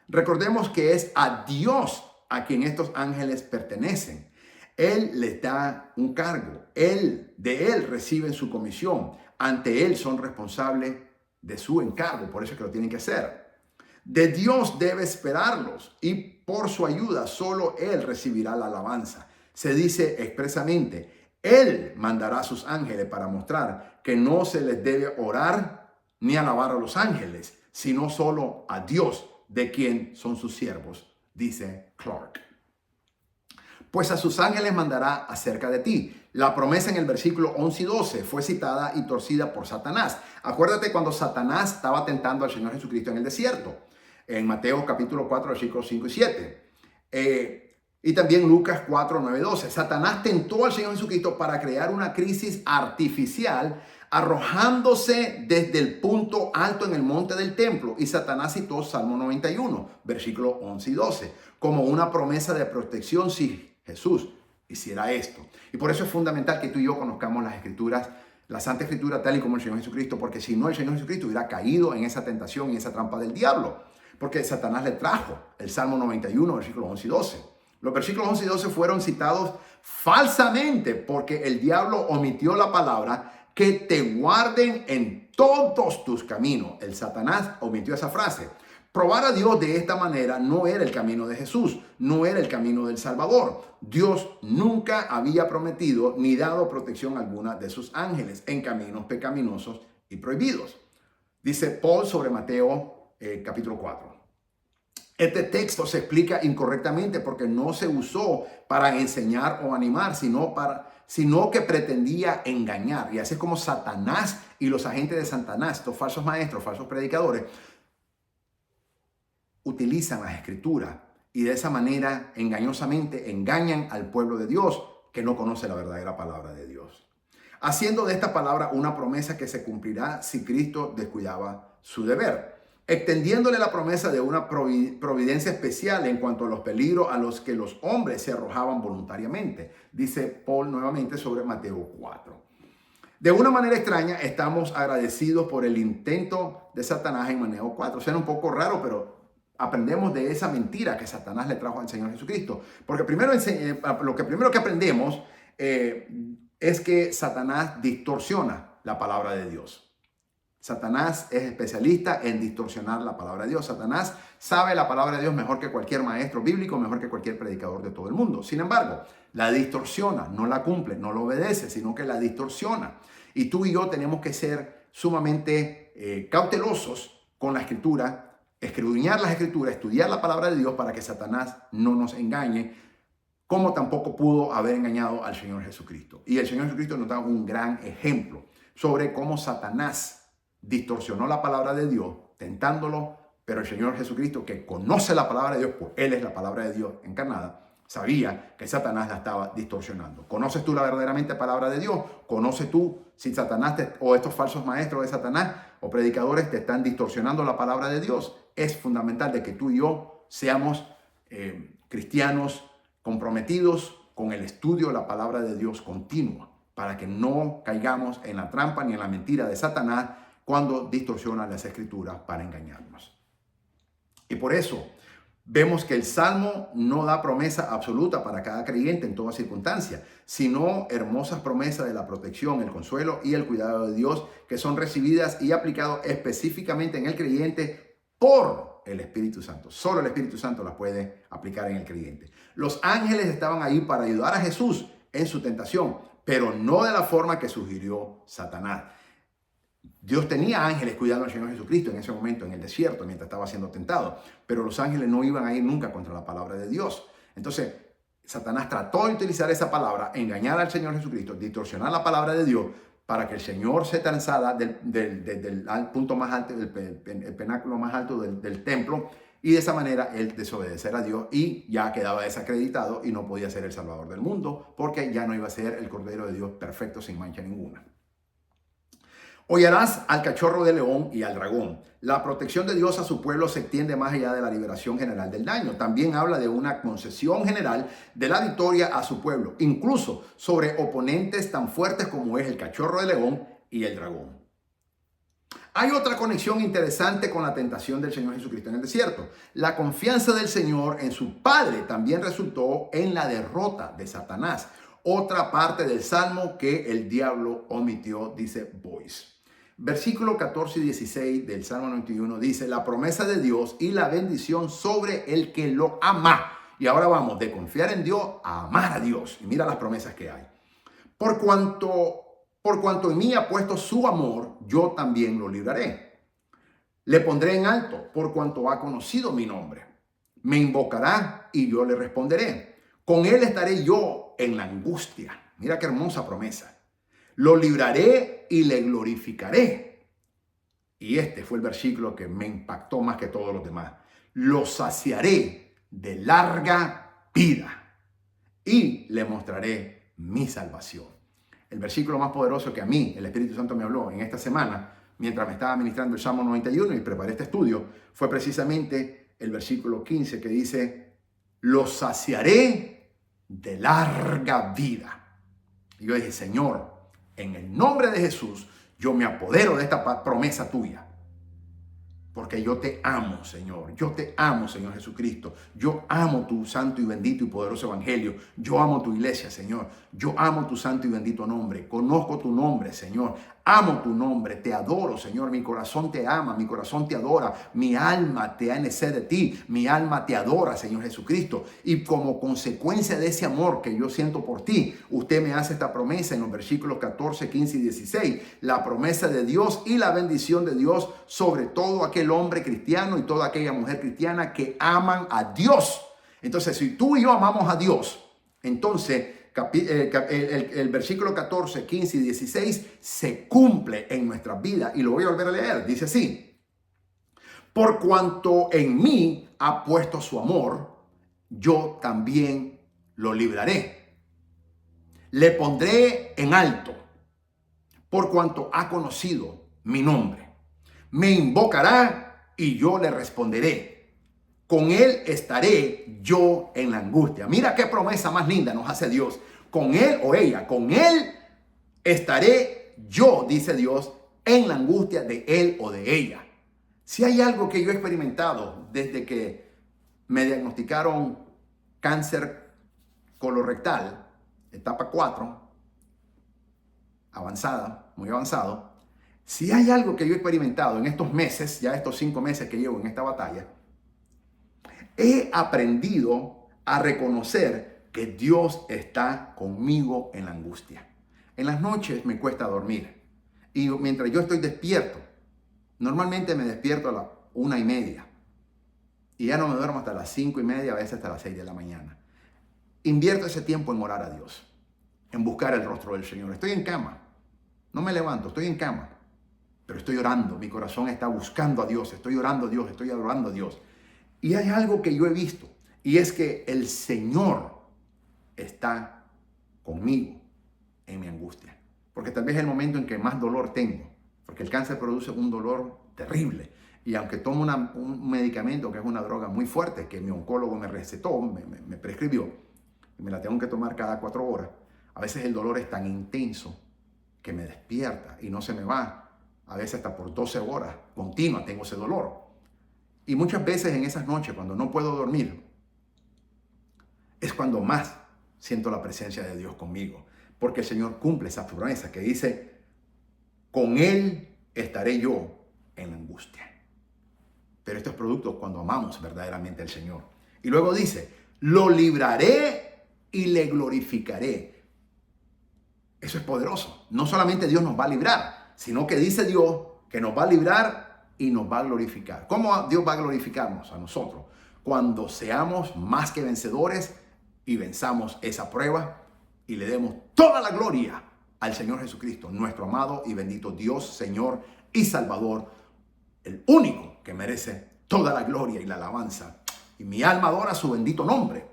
Recordemos que es a Dios a quien estos ángeles pertenecen. Él les da un cargo, de él reciben su comisión, ante él son responsables de su encargo, por eso es que lo tienen que hacer. De Dios debe esperarlos y por su ayuda solo él recibirá la alabanza. Se dice expresamente, él mandará a sus ángeles para mostrar que no se les debe orar ni alabar a los ángeles, sino solo a Dios, de quien son sus siervos, dice Clark. Pues a sus ángeles mandará acerca de ti. La promesa en el versículo 11 y 12 fue citada y torcida por Satanás. Acuérdate cuando Satanás estaba tentando al Señor Jesucristo en el desierto, en Mateo capítulo 4, versículos 5 y 7. Y también Lucas 4, 9 y 12. Satanás tentó al Señor Jesucristo para crear una crisis artificial, arrojándose desde el punto alto en el monte del templo. Y Satanás citó Salmo 91, versículos 11 y 12, como una promesa de protección si Jesús hiciera esto. Y por eso es fundamental que tú y yo conozcamos las Escrituras, la Santa Escritura tal y como el Señor Jesucristo, porque si no, el Señor Jesucristo hubiera caído en esa tentación y esa trampa del diablo, porque Satanás le trajo el Salmo 91, versículos 11 y 12. Los versículos 11 y 12 fueron citados falsamente porque el diablo omitió la palabra que te guarden en todos tus caminos. El Satanás omitió esa frase. Probar a Dios de esta manera no era el camino de Jesús, no era el camino del Salvador. Dios nunca había prometido ni dado protección alguna de sus ángeles en caminos pecaminosos y prohibidos. Dice Paul sobre Mateo capítulo 4. Este texto se explica incorrectamente porque no se usó para enseñar o animar, sino que pretendía engañar. Y así es como Satanás y los agentes de Satanás, estos falsos maestros, falsos predicadores, utilizan las Escrituras y de esa manera engañosamente engañan al pueblo de Dios que no conoce la verdadera palabra de Dios, haciendo de esta palabra una promesa que se cumplirá si Cristo descuidaba su deber, extendiéndole la promesa de una providencia especial en cuanto a los peligros a los que los hombres se arrojaban voluntariamente, dice Paul nuevamente sobre Mateo 4. De una manera extraña, estamos agradecidos por el intento de Satanás en Mateo 4. Suena un poco raro, pero aprendemos de esa mentira que Satanás le trajo al Señor Jesucristo. Porque lo primero que aprendemos es que Satanás distorsiona la palabra de Dios. Satanás es especialista en distorsionar la palabra de Dios. Satanás sabe la palabra de Dios mejor que cualquier maestro bíblico, mejor que cualquier predicador de todo el mundo. Sin embargo, la distorsiona, no la cumple, no la obedece, sino que la distorsiona. Y tú y yo tenemos que ser sumamente cautelosos con la Escritura, escudriñar las Escrituras, estudiar la palabra de Dios para que Satanás no nos engañe, como tampoco pudo haber engañado al Señor Jesucristo. Y el Señor Jesucristo nos da un gran ejemplo sobre cómo Satanás distorsionó la palabra de Dios, tentándolo, pero el Señor Jesucristo, que conoce la palabra de Dios, pues Él es la palabra de Dios encarnada, sabía que Satanás la estaba distorsionando. ¿Conoces tú la verdaderamente palabra de Dios? ¿Conoces tú si Satanás o estos falsos maestros de Satanás o predicadores te están distorsionando la palabra de Dios? Es fundamental de que tú y yo seamos cristianos comprometidos con el estudio de la palabra de Dios continua, para que no caigamos en la trampa ni en la mentira de Satanás cuando distorsiona las Escrituras para engañarnos. Y por eso vemos que el Salmo no da promesa absoluta para cada creyente en toda circunstancia, sino hermosas promesas de la protección, el consuelo y el cuidado de Dios que son recibidas y aplicadas específicamente en el creyente por el Espíritu Santo. Solo el Espíritu Santo las puede aplicar en el creyente. Los ángeles estaban ahí para ayudar a Jesús en su tentación, pero no de la forma que sugirió Satanás. Dios tenía ángeles cuidando al Señor Jesucristo en ese momento en el desierto mientras estaba siendo tentado, pero los ángeles no iban a ir nunca contra la palabra de Dios. Entonces, Satanás trató de utilizar esa palabra, engañar al Señor Jesucristo, distorsionar la palabra de Dios para que el Señor se transara del punto más alto, el penáculo más alto del templo Y de esa manera él desobedecerá a Dios y ya quedaba desacreditado y no podía ser el Salvador del mundo porque ya no iba a ser el Cordero de Dios perfecto sin mancha ninguna. Hollarás al cachorro de león y al dragón. La protección de Dios a su pueblo se extiende más allá de la liberación general del daño. También habla de una concesión general de la victoria a su pueblo, incluso sobre oponentes tan fuertes como es el cachorro de león y el dragón. Hay otra conexión interesante con la tentación del Señor Jesucristo en el desierto. La confianza del Señor en su Padre también resultó en la derrota de Satanás. Otra parte del Salmo que el diablo omitió, dice Boyce. Versículo 14 y 16 del Salmo 91 dice, la promesa de Dios y la bendición sobre el que lo ama. Y ahora vamos de confiar en Dios a amar a Dios. Y mira las promesas que hay. Por cuanto en mí ha puesto su amor, yo también lo libraré. Le pondré en alto por cuanto ha conocido mi nombre. Me invocará y yo le responderé. Con él estaré yo en la angustia. Mira qué hermosa promesa. Lo libraré y le glorificaré. Y este fue el versículo que me impactó más que todos los demás. Lo saciaré de larga vida y le mostraré mi salvación. El versículo más poderoso que a mí el Espíritu Santo me habló en esta semana, mientras me estaba ministrando el Salmo 91 y preparé este estudio, fue precisamente el versículo 15 que dice, lo saciaré de larga vida. Y yo dije, Señor, en el nombre de Jesús, yo me apodero de esta promesa tuya. Porque yo te amo, Señor. Yo te amo, Señor Jesucristo. Yo amo tu santo y bendito y poderoso evangelio. Yo amo tu iglesia, Señor. Yo amo tu santo y bendito nombre. Conozco tu nombre, Señor. Amo tu nombre. Te adoro, Señor. Mi corazón te ama. Mi corazón te adora. Mi alma te tiene sed de ti. Mi alma te adora, Señor Jesucristo. Y como consecuencia de ese amor que yo siento por ti, usted me hace esta promesa en los versículos 14, 15 y 16. La promesa de Dios y la bendición de Dios sobre todo aquel hombre cristiano y toda aquella mujer cristiana que aman a Dios. Entonces, si tú y yo amamos a Dios, entonces el versículo 14, 15 y 16 se cumple en nuestras vidas. Y lo voy a volver a leer. Dice así. Por cuanto en mí ha puesto su amor, yo también lo libraré. Le pondré en alto, por cuanto ha conocido mi nombre. Me invocará y yo le responderé. Con él estaré yo en la angustia. Mira qué promesa más linda nos hace Dios. Con él o ella, con él estaré yo, dice Dios, en la angustia de él o de ella. Si hay algo que yo he experimentado desde que me diagnosticaron cáncer colorectal, etapa 4, avanzada, muy avanzado. Si hay algo que yo he experimentado en estos meses, ya estos 5 meses que llevo en esta batalla, he aprendido a reconocer que Dios está conmigo en la angustia. En las noches me cuesta dormir y mientras yo estoy despierto, normalmente me despierto a las 1:30 y ya no me duermo hasta las 5:30, a veces hasta las 6 de la mañana. Invierto ese tiempo en orar a Dios, en buscar el rostro del Señor. Estoy en cama, no me levanto, estoy en cama, pero estoy orando. Mi corazón está buscando a Dios, estoy orando a Dios, estoy adorando a Dios. Y hay algo que yo he visto, y es que el Señor está conmigo en mi angustia. Porque tal vez es el momento en que más dolor tengo, porque el cáncer produce un dolor terrible. Y aunque tomo un medicamento que es una droga muy fuerte, que mi oncólogo me recetó, me prescribió, y me la tengo que tomar cada 4 horas, a veces el dolor es tan intenso que me despierta y no se me va. A veces hasta por 12 horas continuas tengo ese dolor. Y muchas veces en esas noches, cuando no puedo dormir, es cuando más siento la presencia de Dios conmigo. Porque el Señor cumple esa promesa que dice, con Él estaré yo en la angustia. Pero esto es producto cuando amamos verdaderamente al Señor. Y luego dice, lo libraré y le glorificaré. Eso es poderoso. No solamente Dios nos va a librar, sino que dice Dios que nos va a librar y nos va a glorificar. ¿Cómo Dios va a glorificarnos a nosotros? Cuando seamos más que vencedores y venzamos esa prueba y le demos toda la gloria al Señor Jesucristo, nuestro amado y bendito Dios, Señor y Salvador, el único que merece toda la gloria y la alabanza. Y mi alma adora su bendito nombre.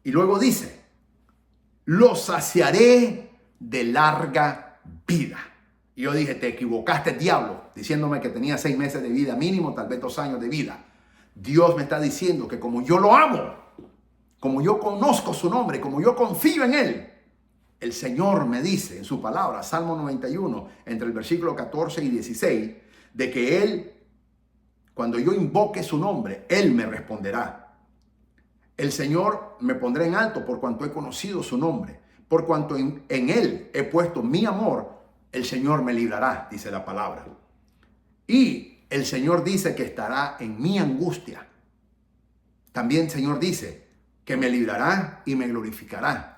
Y luego dice, los saciaré de larga vida. Y yo dije, te equivocaste, diablo, diciéndome que tenía 6 meses de vida mínimo, tal vez 2 años de vida. Dios me está diciendo que como yo lo amo, como yo conozco su nombre, como yo confío en él, el Señor me dice en su palabra, Salmo 91, entre el versículo 14 y 16, de que él, cuando yo invoque su nombre, él me responderá. El Señor me pondrá en alto por cuanto he conocido su nombre, por cuanto en él he puesto mi amor, el Señor me librará, dice la palabra. Y el Señor dice que estará en mi angustia. También el Señor dice que me librará y me glorificará.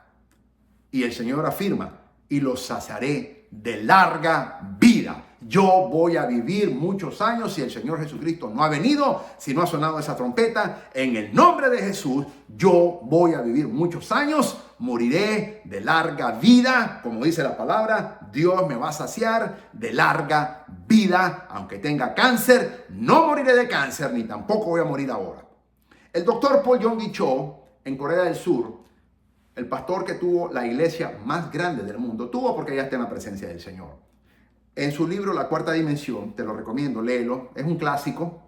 Y el Señor afirma, y los saciaré de larga vida. Yo voy a vivir muchos años si el Señor Jesucristo no ha venido, si no ha sonado esa trompeta. En el nombre de Jesús, yo voy a vivir muchos años, moriré de larga vida. Como dice la palabra, Dios me va a saciar de larga vida. Aunque tenga cáncer, no moriré de cáncer, ni tampoco voy a morir ahora. El doctor Paul Yonggi Cho, en Corea del Sur, el pastor que tuvo la iglesia más grande del mundo, tuvo porque ya está en la presencia del Señor. En su libro La Cuarta Dimensión, te lo recomiendo, léelo, es un clásico.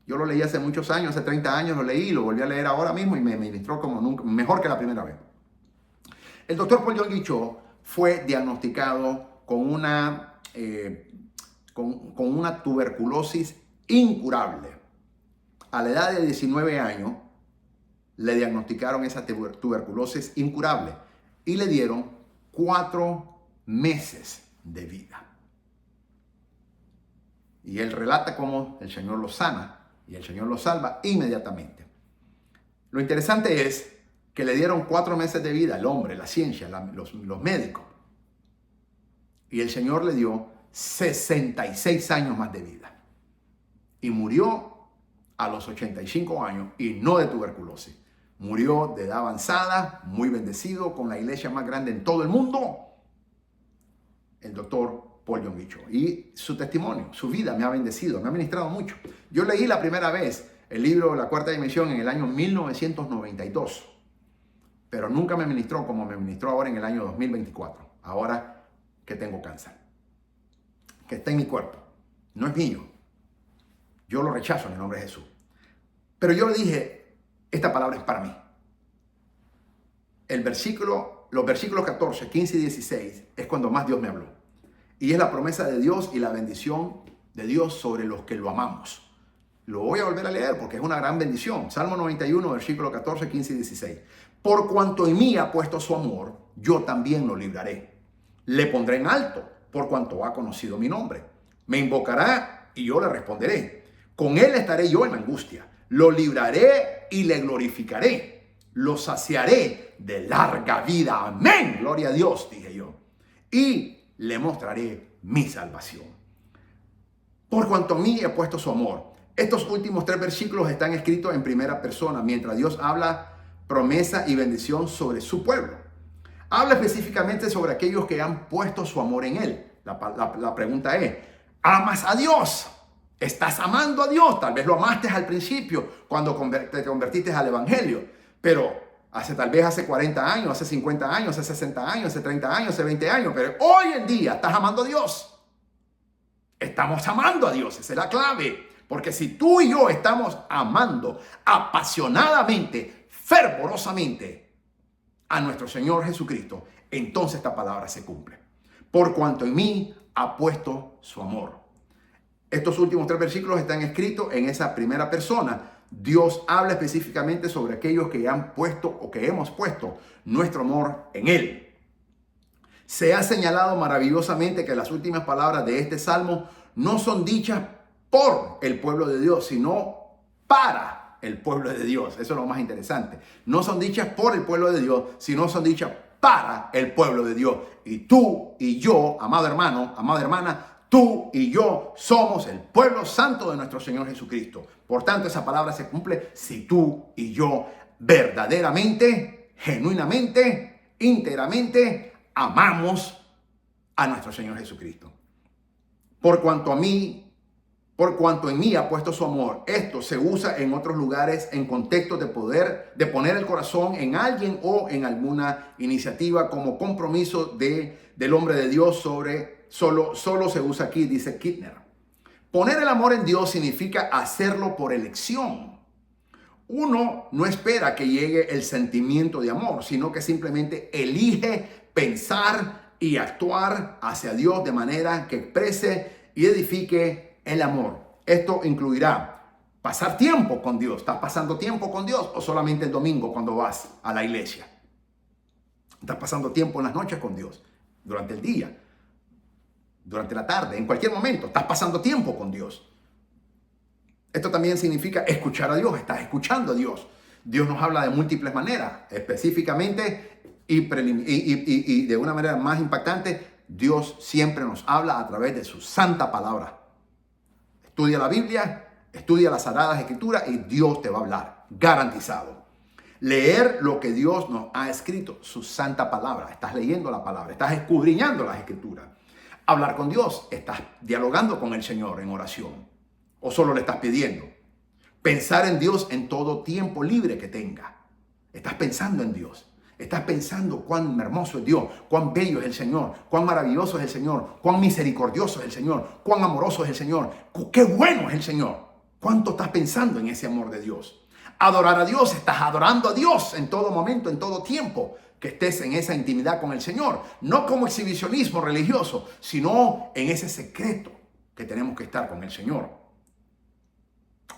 Yo lo leí hace muchos años, hace 30 años lo leí, lo volví a leer ahora mismo y me ministró como nunca, mejor que la primera vez. El doctor Paul Yonggi Cho fue diagnosticado con una tuberculosis incurable. A la edad de 19 años le diagnosticaron esa tuberculosis incurable y le dieron 4 meses de vida. Y él relata cómo el Señor lo sana y el Señor lo salva inmediatamente. Lo interesante es que le dieron 4 meses de vida al hombre, la ciencia, los médicos. Y el Señor le dio 66 años más de vida. Y murió a los 85 años y no de tuberculosis. Murió de edad avanzada, muy bendecido, con la iglesia más grande en todo el mundo. El doctor Paul Yonggi Cho. Y su testimonio, su vida me ha bendecido, me ha ministrado mucho. Yo leí la primera vez el libro La Cuarta Dimensión en el año 1992, pero nunca me ministró como me ministró ahora en el año 2024, ahora que tengo cáncer, que está en mi cuerpo, no es mío. Yo lo rechazo en el nombre de Jesús. Pero yo le dije, esta palabra es para mí. Los versículos 14, 15 y 16 es cuando más Dios me habló. Y es la promesa de Dios y la bendición de Dios sobre los que lo amamos. Lo voy a volver a leer porque es una gran bendición. Salmo 91, versículo 14, 15 y 16. Por cuanto en mí ha puesto su amor, yo también lo libraré. Le pondré en alto por cuanto ha conocido mi nombre. Me invocará y yo le responderé. Con él estaré yo en angustia. Lo libraré y le glorificaré. Lo saciaré de larga vida. Amén. Gloria a Dios, dije yo. Y le mostraré mi salvación. Por cuanto a mí he puesto su amor. Estos últimos 3 versículos están escritos en primera persona, mientras Dios habla promesa y bendición sobre su pueblo. Habla específicamente sobre aquellos que han puesto su amor en él. La pregunta es, ¿amas a Dios? ¿Estás amando a Dios? Tal vez lo amaste al principio cuando te convertiste al evangelio, pero tal vez hace 40 años, hace 50 años, hace 60 años, hace 30 años, hace 20 años, pero hoy en día estás amando a Dios. Estamos amando a Dios, esa es la clave. Porque si tú y yo estamos amando apasionadamente, fervorosamente a nuestro Señor Jesucristo, entonces esta palabra se cumple. Por cuanto en mí ha puesto su amor. Estos últimos 3 versículos están escritos en esa primera persona. Dios habla específicamente sobre aquellos que han puesto o que hemos puesto nuestro amor en él. Se ha señalado maravillosamente que las últimas palabras de este salmo no son dichas por el pueblo de Dios, sino para el pueblo de Dios. Eso es lo más interesante. No son dichas por el pueblo de Dios, sino son dichas para el pueblo de Dios. Y tú y yo, amado hermano, amada hermana, tú y yo somos el pueblo santo de nuestro Señor Jesucristo. Por tanto, esa palabra se cumple si tú y yo verdaderamente, genuinamente, íntegramente amamos a nuestro Señor Jesucristo. Por por cuanto en mí ha puesto su amor. Esto se usa en otros lugares en contextos de poner el corazón en alguien o en alguna iniciativa como compromiso del hombre de Dios solo se usa aquí, dice Kittner. Poner el amor en Dios significa hacerlo por elección. Uno no espera que llegue el sentimiento de amor, sino que simplemente elige pensar y actuar hacia Dios de manera que exprese y edifique el amor. Esto incluirá pasar tiempo con Dios. ¿Estás pasando tiempo con Dios o solamente el domingo cuando vas a la iglesia? ¿Estás pasando tiempo en las noches con Dios? Durante el día, durante la tarde, en cualquier momento. Estás pasando tiempo con Dios. Esto también significa escuchar a Dios. Estás escuchando a Dios. Dios nos habla de múltiples maneras. Específicamente y de una manera más impactante, Dios siempre nos habla a través de su santa palabra. Estudia la Biblia, estudia las Sagradas Escrituras y Dios te va a hablar. Garantizado. Leer lo que Dios nos ha escrito, su santa palabra. Estás leyendo la palabra, estás escudriñando las Escrituras. Hablar con Dios, estás dialogando con el Señor en oración. ¿O solo le estás pidiendo? Pensar en Dios en todo tiempo libre que tenga. Estás pensando en Dios. Estás pensando cuán hermoso es Dios, cuán bello es el Señor, cuán maravilloso es el Señor, cuán misericordioso es el Señor, cuán amoroso es el Señor, qué bueno es el Señor. ¿Cuánto estás pensando en ese amor de Dios? Adorar a Dios, estás adorando a Dios en todo momento, en todo tiempo que estés en esa intimidad con el Señor. No como exhibicionismo religioso, sino en ese secreto que tenemos que estar con el Señor.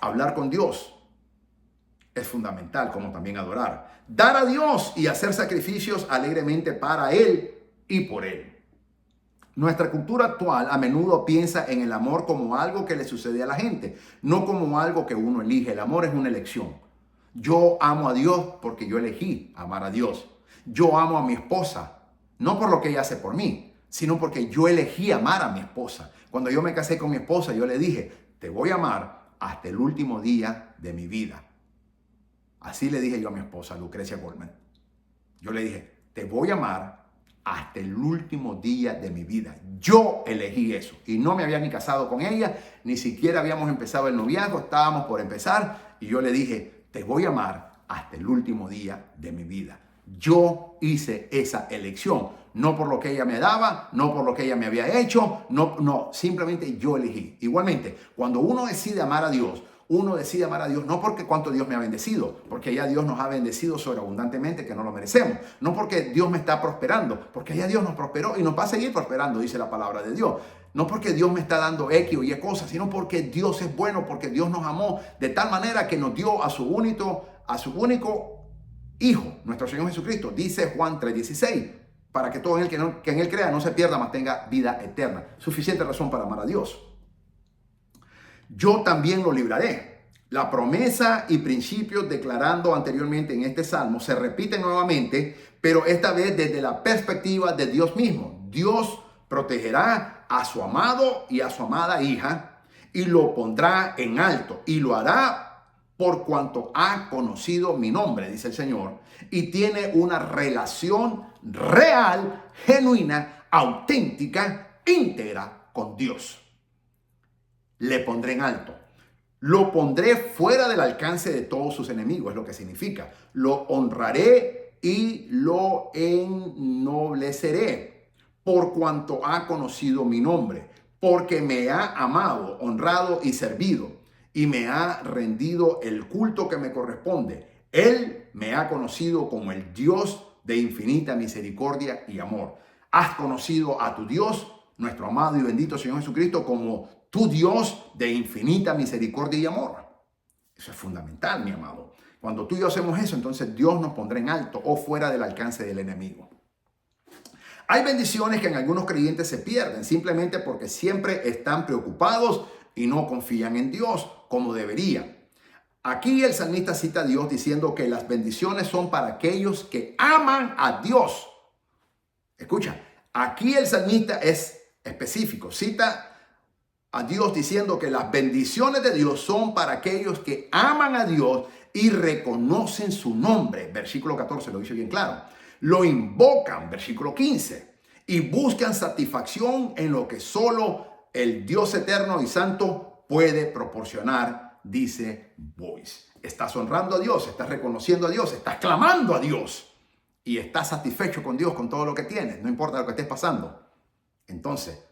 Hablar con Dios es fundamental, como también adorar. Dar a Dios y hacer sacrificios alegremente para Él y por Él. Nuestra cultura actual a menudo piensa en el amor como algo que le sucede a la gente, no como algo que uno elige. El amor es una elección. Yo amo a Dios porque yo elegí amar a Dios. Yo amo a mi esposa, no por lo que ella hace por mí, sino porque yo elegí amar a mi esposa. Cuando yo me casé con mi esposa, yo le dije, te voy a amar hasta el último día de mi vida. Así le dije yo a mi esposa, Lucrecia Goldman. Yo le dije, te voy a amar hasta el último día de mi vida. Yo elegí eso. Y no me había ni casado con ella, ni siquiera habíamos empezado el noviazgo, estábamos por empezar. Y yo le dije, te voy a amar hasta el último día de mi vida. Yo hice esa elección. No por lo que ella me daba, no por lo que ella me había hecho. No, simplemente yo elegí. Igualmente, cuando uno decide amar a Dios, uno decide amar a Dios no porque cuánto Dios me ha bendecido, porque ya Dios nos ha bendecido sobreabundantemente que no lo merecemos. No porque Dios me está prosperando, porque ya Dios nos prosperó y nos va a seguir prosperando, dice la palabra de Dios. No porque Dios me está dando X o Y cosas, sino porque Dios es bueno, porque Dios nos amó de tal manera que nos dio a su único Hijo, nuestro Señor Jesucristo. Dice Juan 3:16, para que todo aquel que en Él crea no se pierda, mas tenga vida eterna. Suficiente razón para amar a Dios. Yo también lo libraré. La promesa y principios declarando anteriormente en este salmo se repiten nuevamente, pero esta vez desde la perspectiva de Dios mismo. Dios protegerá a su amado y a su amada hija y lo pondrá en alto y lo hará por cuanto ha conocido mi nombre, dice el Señor, y tiene una relación real, genuina, auténtica, íntegra con Dios. Le pondré en alto. Lo pondré fuera del alcance de todos sus enemigos, es lo que significa. Lo honraré y lo ennobleceré por cuanto ha conocido mi nombre, porque me ha amado, honrado y servido, y me ha rendido el culto que me corresponde. Él me ha conocido como el Dios de infinita misericordia y amor. Has conocido a tu Dios, nuestro amado y bendito Señor Jesucristo, como tu Dios de infinita misericordia y amor. Eso es fundamental, mi amado. Cuando tú y yo hacemos eso, entonces Dios nos pondrá en alto o fuera del alcance del enemigo. Hay bendiciones que en algunos creyentes se pierden simplemente porque siempre están preocupados y no confían en Dios como deberían. Aquí el salmista cita a Dios diciendo que las bendiciones son para aquellos que aman a Dios. Escucha, aquí el salmista es específico, cita a Dios diciendo que las bendiciones de Dios son para aquellos que aman a Dios y reconocen su nombre. Versículo 14 lo dice bien claro. Lo invocan, versículo 15, y buscan satisfacción en lo que solo el Dios eterno y santo puede proporcionar, dice Boyce. Estás honrando a Dios, estás reconociendo a Dios, estás clamando a Dios y estás satisfecho con Dios, con todo lo que tienes, no importa lo que estés pasando. Entonces,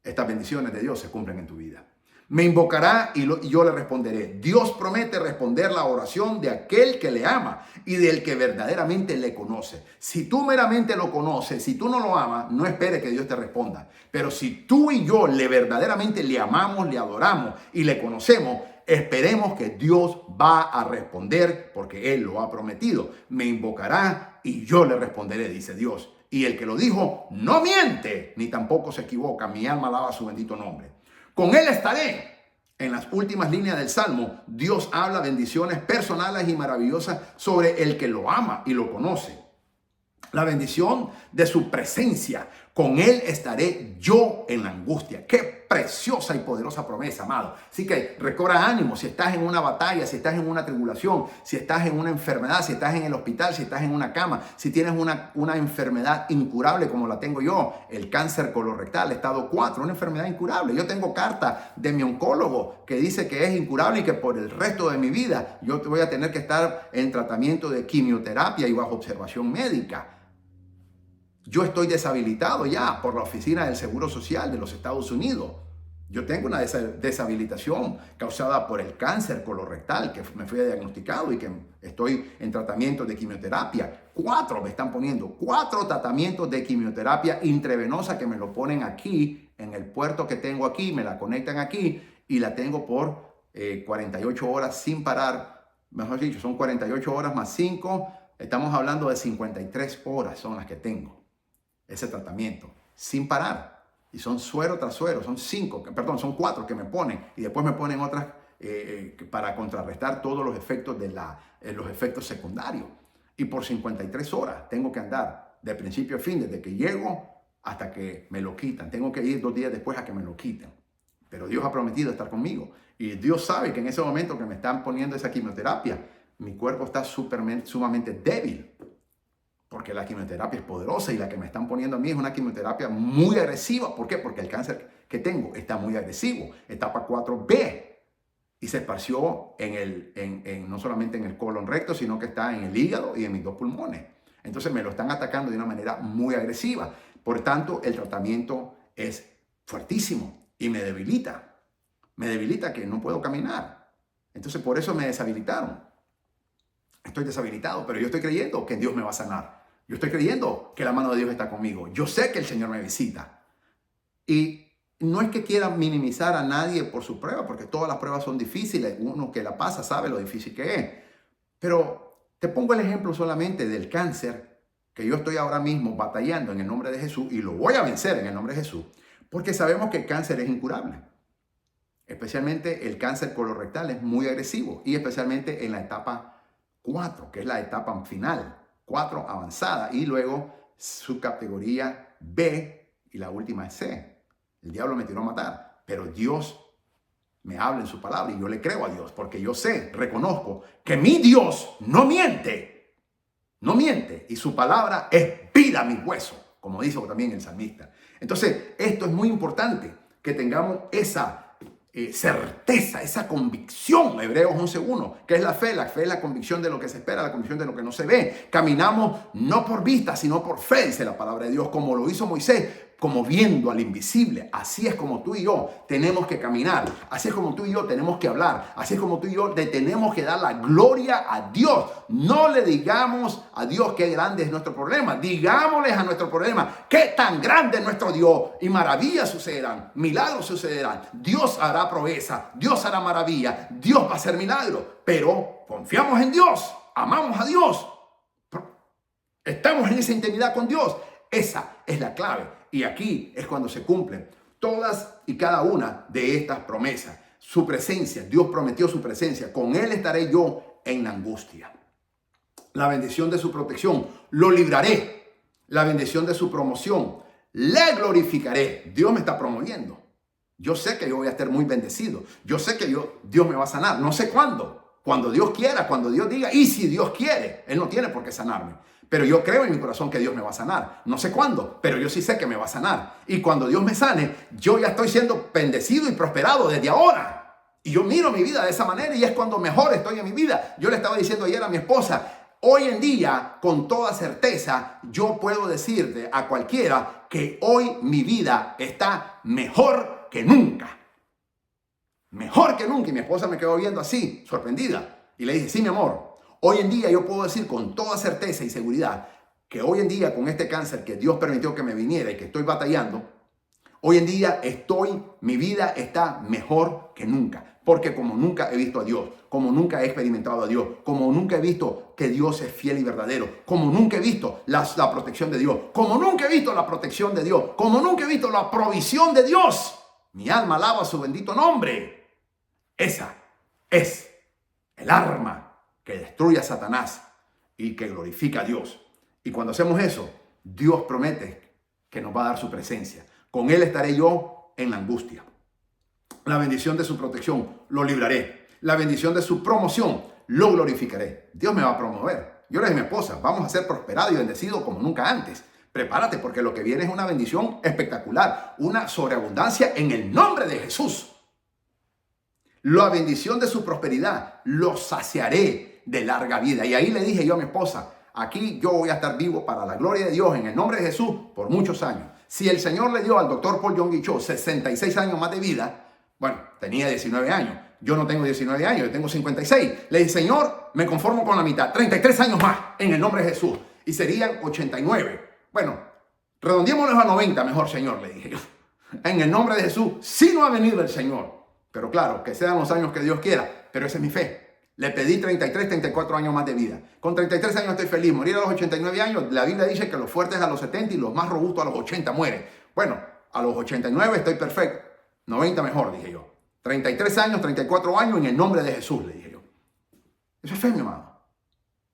estas bendiciones de Dios se cumplen en tu vida. Me invocará y yo le responderé. Dios promete responder la oración de aquel que le ama y del que verdaderamente le conoce. Si tú meramente lo conoces, si tú no lo amas, no esperes que Dios te responda. Pero si tú y yo verdaderamente le amamos, le adoramos y le conocemos, esperemos que Dios va a responder porque Él lo ha prometido. Me invocará y yo le responderé, dice Dios. Y el que lo dijo no miente, ni tampoco se equivoca. Mi alma alaba su bendito nombre. Con Él estaré. En las últimas líneas del Salmo, Dios habla bendiciones personales y maravillosas sobre el que lo ama y lo conoce. La bendición de su presencia. Con Él estaré yo en la angustia. Qué preciosa y poderosa promesa, amado. Así que recobra ánimo. Si estás en una batalla, si estás en una tribulación, si estás en una enfermedad, si estás en el hospital, si estás en una cama, si tienes una enfermedad incurable como la tengo yo, el cáncer colorectal, estado 4, una enfermedad incurable. Yo tengo carta de mi oncólogo que dice que es incurable y que por el resto de mi vida yo voy a tener que estar en tratamiento de quimioterapia y bajo observación médica. Yo estoy deshabilitado ya por la Oficina del Seguro Social de los Estados Unidos. Yo tengo una deshabilitación causada por el cáncer colorectal que me fue diagnosticado y que estoy en tratamiento de quimioterapia. 4 me están poniendo, 4 tratamientos de quimioterapia intravenosa que me lo ponen aquí, en el puerto que tengo aquí, me la conectan aquí y la tengo por 48 horas sin parar. Mejor dicho, son 48 horas más 5, estamos hablando de 53 horas son las que tengo. Ese tratamiento, sin parar. Y son suero tras suero, son 4 que me ponen. Y después me ponen otras para contrarrestar todos los efectos los efectos secundarios. Y por 53 horas tengo que andar de principio a fin, desde que llego hasta que me lo quitan. Tengo que ir 2 días después a que me lo quiten. Pero Dios ha prometido estar conmigo. Y Dios sabe que en ese momento que me están poniendo esa quimioterapia, mi cuerpo está sumamente débil. Porque la quimioterapia es poderosa y la que me están poniendo a mí es una quimioterapia muy agresiva. ¿Por qué? Porque el cáncer que tengo está muy agresivo. Etapa 4B. Y se esparció no solamente en el colon recto, sino que está en el hígado y en mis 2 pulmones. Entonces me lo están atacando de una manera muy agresiva. Por tanto, el tratamiento es fuertísimo y me debilita. Me debilita que no puedo caminar. Entonces por eso me deshabilitaron. Estoy deshabilitado, pero yo estoy creyendo que Dios me va a sanar. Yo estoy creyendo que la mano de Dios está conmigo. Yo sé que el Señor me visita. Y no es que quiera minimizar a nadie por su prueba, porque todas las pruebas son difíciles. Uno que la pasa sabe lo difícil que es. Pero te pongo el ejemplo solamente del cáncer que yo estoy ahora mismo batallando en el nombre de Jesús y lo voy a vencer en el nombre de Jesús, porque sabemos que el cáncer es incurable. Especialmente el cáncer colorectal es muy agresivo y especialmente en la etapa 4, que es la etapa final, 4 avanzada, y luego su categoría B y la última es C. El diablo me tiró a matar, pero Dios me habla en su palabra y yo le creo a Dios porque yo sé, reconozco que mi Dios no miente, y su palabra es vida a mis huesos, como dice también el salmista. Entonces, esto es muy importante, que tengamos esa certeza, esa convicción, Hebreos 11:1, que es la fe. La fe es la convicción de lo que se espera, la convicción de lo que no se ve. Caminamos no por vista, sino por fe, dice la palabra de Dios, como lo hizo Moisés, como viendo al invisible. Así es como tú y yo tenemos que caminar, así es como tú y yo tenemos que hablar, así es como tú y yo le tenemos que dar la gloria a Dios. No le digamos a Dios qué grande es nuestro problema, digámosles a nuestro problema qué tan grande es nuestro Dios, y maravillas sucederán, milagros sucederán. Dios hará proeza, Dios hará maravilla, Dios va a hacer milagros, pero confiamos en Dios, amamos a Dios, estamos en esa intimidad con Dios. Esa es la clave. Y aquí es cuando se cumplen todas y cada una de estas promesas. Su presencia, Dios prometió su presencia. Con Él estaré yo en la angustia. La bendición de su protección, lo libraré. La bendición de su promoción, le glorificaré. Dios me está promoviendo. Yo sé que yo voy a estar muy bendecido. Yo sé que Dios me va a sanar. No sé cuándo. Cuando Dios quiera, cuando Dios diga. Y si Dios quiere, Él no tiene por qué sanarme. Pero yo creo en mi corazón que Dios me va a sanar. No sé cuándo, pero yo sí sé que me va a sanar. Y cuando Dios me sane, yo ya estoy siendo bendecido y prosperado desde ahora. Y yo miro mi vida de esa manera y es cuando mejor estoy en mi vida. Yo le estaba diciendo ayer a mi esposa, hoy en día, con toda certeza, yo puedo decirte a cualquiera que hoy mi vida está mejor que nunca. Mejor que nunca. Y mi esposa me quedó viendo así, sorprendida. Y le dije, sí, mi amor, hoy en día yo puedo decir con toda certeza y seguridad que hoy en día con este cáncer que Dios permitió que me viniera y que estoy batallando, hoy en día mi vida está mejor que nunca. Porque como nunca he visto a Dios, como nunca he experimentado a Dios, como nunca he visto que Dios es fiel y verdadero, como nunca he visto la protección de Dios, como nunca he visto la protección de Dios, como nunca he visto la provisión de Dios, mi alma alaba su bendito nombre. Esa es el arma que destruye a Satanás y que glorifica a Dios. Y cuando hacemos eso, Dios promete que nos va a dar su presencia. Con Él estaré yo en la angustia. La bendición de su protección lo libraré. La bendición de su promoción lo glorificaré. Dios me va a promover. Yo le dije a mi esposa, vamos a ser prosperados y bendecidos como nunca antes. Prepárate porque lo que viene es una bendición espectacular, una sobreabundancia en el nombre de Jesús. La bendición de su prosperidad lo saciaré de larga vida. Y ahí le dije yo a mi esposa, aquí yo voy a estar vivo para la gloria de Dios en el nombre de Jesús por muchos años. Si el Señor le dio al doctor Paul Yonggi Cho 66 años más de vida, bueno, tenía 19 años. Yo no tengo 19 años, yo tengo 56. Le dije, Señor, me conformo con la mitad. 33 años más en el nombre de Jesús. Y serían 89. Bueno, redondeémoslos a 90 mejor, Señor, le dije yo. En el nombre de Jesús, sí no ha venido el Señor. Pero claro, que sean los años que Dios quiera. Pero esa es mi fe. Le pedí 33, 34 años más de vida. Con 33 años estoy feliz. Morir a los 89 años, la Biblia dice que los fuertes a los 70 y los más robustos a los 80 mueren. Bueno, a los 89 estoy perfecto. 90 mejor, dije yo. 33 años, 34 años en el nombre de Jesús, le dije yo. Eso es fe, mi amado.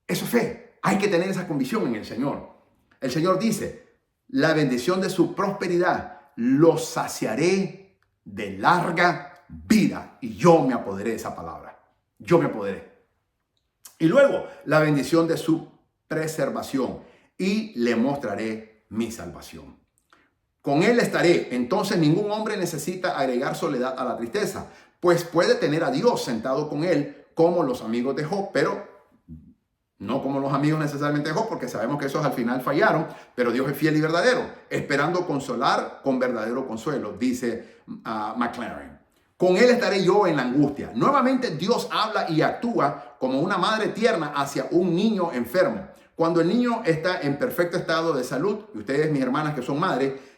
Eso es fe. Hay que tener esa convicción en el Señor. El Señor dice, la bendición de su prosperidad los saciaré de larga vida. Y yo me apoderé de esa palabra. Yo me apoderé. Y luego, la bendición de su preservación. Y le mostraré mi salvación. Con Él estaré. Entonces ningún hombre necesita agregar soledad a la tristeza, pues puede tener a Dios sentado con Él como los amigos de Job, pero no como los amigos necesariamente de Job, porque sabemos que esos al final fallaron, pero Dios es fiel y verdadero, esperando consolar con verdadero consuelo, dice McLaren. Con Él estaré yo en la angustia. Nuevamente Dios habla y actúa como una madre tierna hacia un niño enfermo. Cuando el niño está en perfecto estado de salud, y ustedes, mis hermanas que son madres,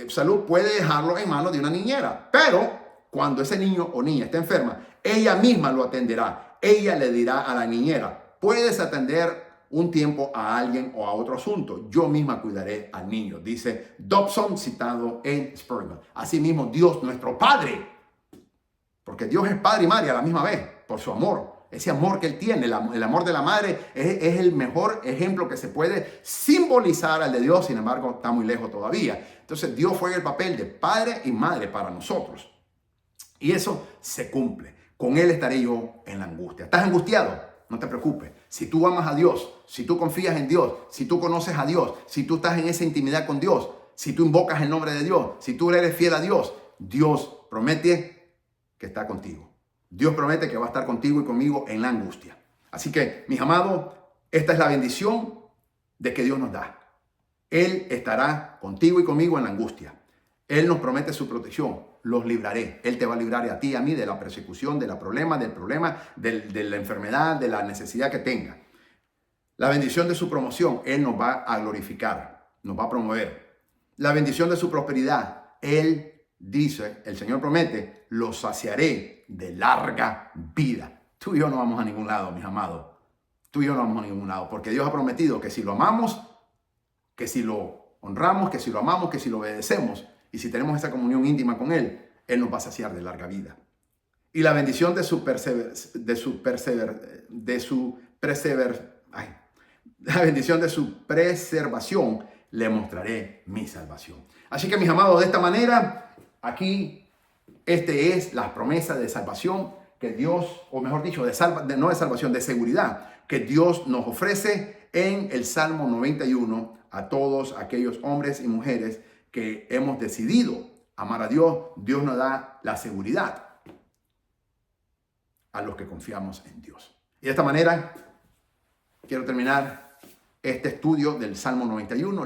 salud puede dejarlo en manos de una niñera, pero cuando ese niño o niña está enferma, ella misma lo atenderá. Ella le dirá a la niñera, puedes atender un tiempo a alguien o a otro asunto, yo misma cuidaré al niño, dice Dobson, citado en Spurgeon. Asimismo, Dios, nuestro Padre, porque Dios es Padre y Madre a la misma vez, por su amor. Ese amor que Él tiene, el amor de la madre, es el mejor ejemplo que se puede simbolizar al de Dios. Sin embargo, está muy lejos todavía. Entonces, Dios fue el papel de padre y madre para nosotros. Y eso se cumple. Con Él estaré yo en la angustia. ¿Estás angustiado? No te preocupes. Si tú amas a Dios, si tú confías en Dios, si tú conoces a Dios, si tú estás en esa intimidad con Dios, si tú invocas el nombre de Dios, si tú eres fiel a Dios, Dios promete que está contigo. Dios promete que va a estar contigo y conmigo en la angustia. Así que, mis amados, esta es la bendición de que Dios nos da. Él estará contigo y conmigo en la angustia. Él nos promete su protección. Los libraré. Él te va a librar a ti y a mí de la persecución, del problema, de la enfermedad, de la necesidad que tenga. La bendición de su promoción, Él nos va a glorificar, nos va a promover. La bendición de su prosperidad, Él dice, el Señor promete, los saciaré de larga vida. Tú y yo no vamos a ningún lado, mis amados. Tú y yo no vamos a ningún lado, porque Dios ha prometido que si lo amamos, que si lo honramos, que si lo amamos, que si lo obedecemos, y si tenemos esa comunión íntima con Él, Él nos va a saciar de larga vida. Y la bendición la bendición de su preservación, le mostraré mi salvación. Así que, mis amados, de esta manera, aquí, es la promesa de salvación que Dios, o mejor dicho, no de salvación, de seguridad, que Dios nos ofrece en el Salmo 91 a todos aquellos hombres y mujeres que hemos decidido amar a Dios. Dios nos da la seguridad a los que confiamos en Dios. Y de esta manera, quiero terminar este estudio del Salmo 91.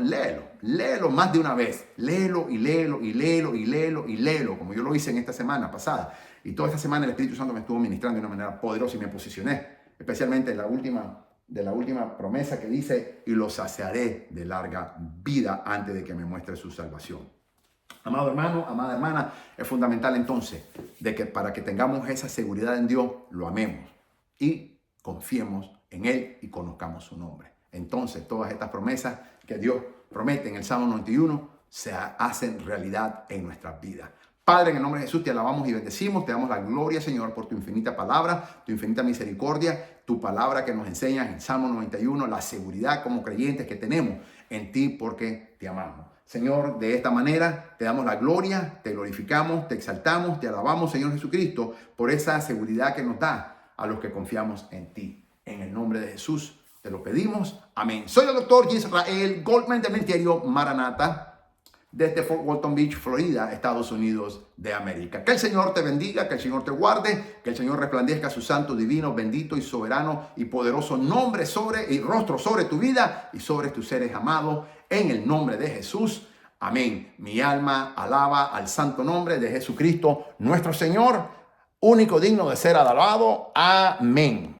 Léelo más de una vez. Léelo y léelo y léelo y léelo y léelo, como yo lo hice en esta semana pasada. Y toda esta semana el Espíritu Santo me estuvo ministrando de una manera poderosa y me posicioné, especialmente en la última promesa que dice, y los saciaré de larga vida antes de que me muestre su salvación. Amado hermano, amada hermana, es fundamental entonces de que para que tengamos esa seguridad en Dios, lo amemos y confiemos en Él y conozcamos su nombre. Entonces, todas estas promesas que Dios promete en el Salmo 91 se hacen realidad en nuestras vidas. Padre, en el nombre de Jesús te alabamos y bendecimos, te damos la gloria, Señor, por tu infinita palabra, tu infinita misericordia, tu palabra que nos enseña en el Salmo 91, la seguridad como creyentes que tenemos en ti porque te amamos. Señor, de esta manera te damos la gloria, te glorificamos, te exaltamos, te alabamos, Señor Jesucristo, por esa seguridad que nos da a los que confiamos en ti. En el nombre de Jesús te lo pedimos. Amén. Soy el doctor Israel Goldman del Ministerio Maranata desde Fort Walton Beach, Florida, Estados Unidos de América. Que el Señor te bendiga, que el Señor te guarde, que el Señor resplandezca su santo, divino, bendito y soberano y poderoso nombre y rostro sobre tu vida y sobre tus seres amados. En el nombre de Jesús. Amén. Mi alma alaba al santo nombre de Jesucristo, nuestro Señor, único digno de ser alabado. Amén.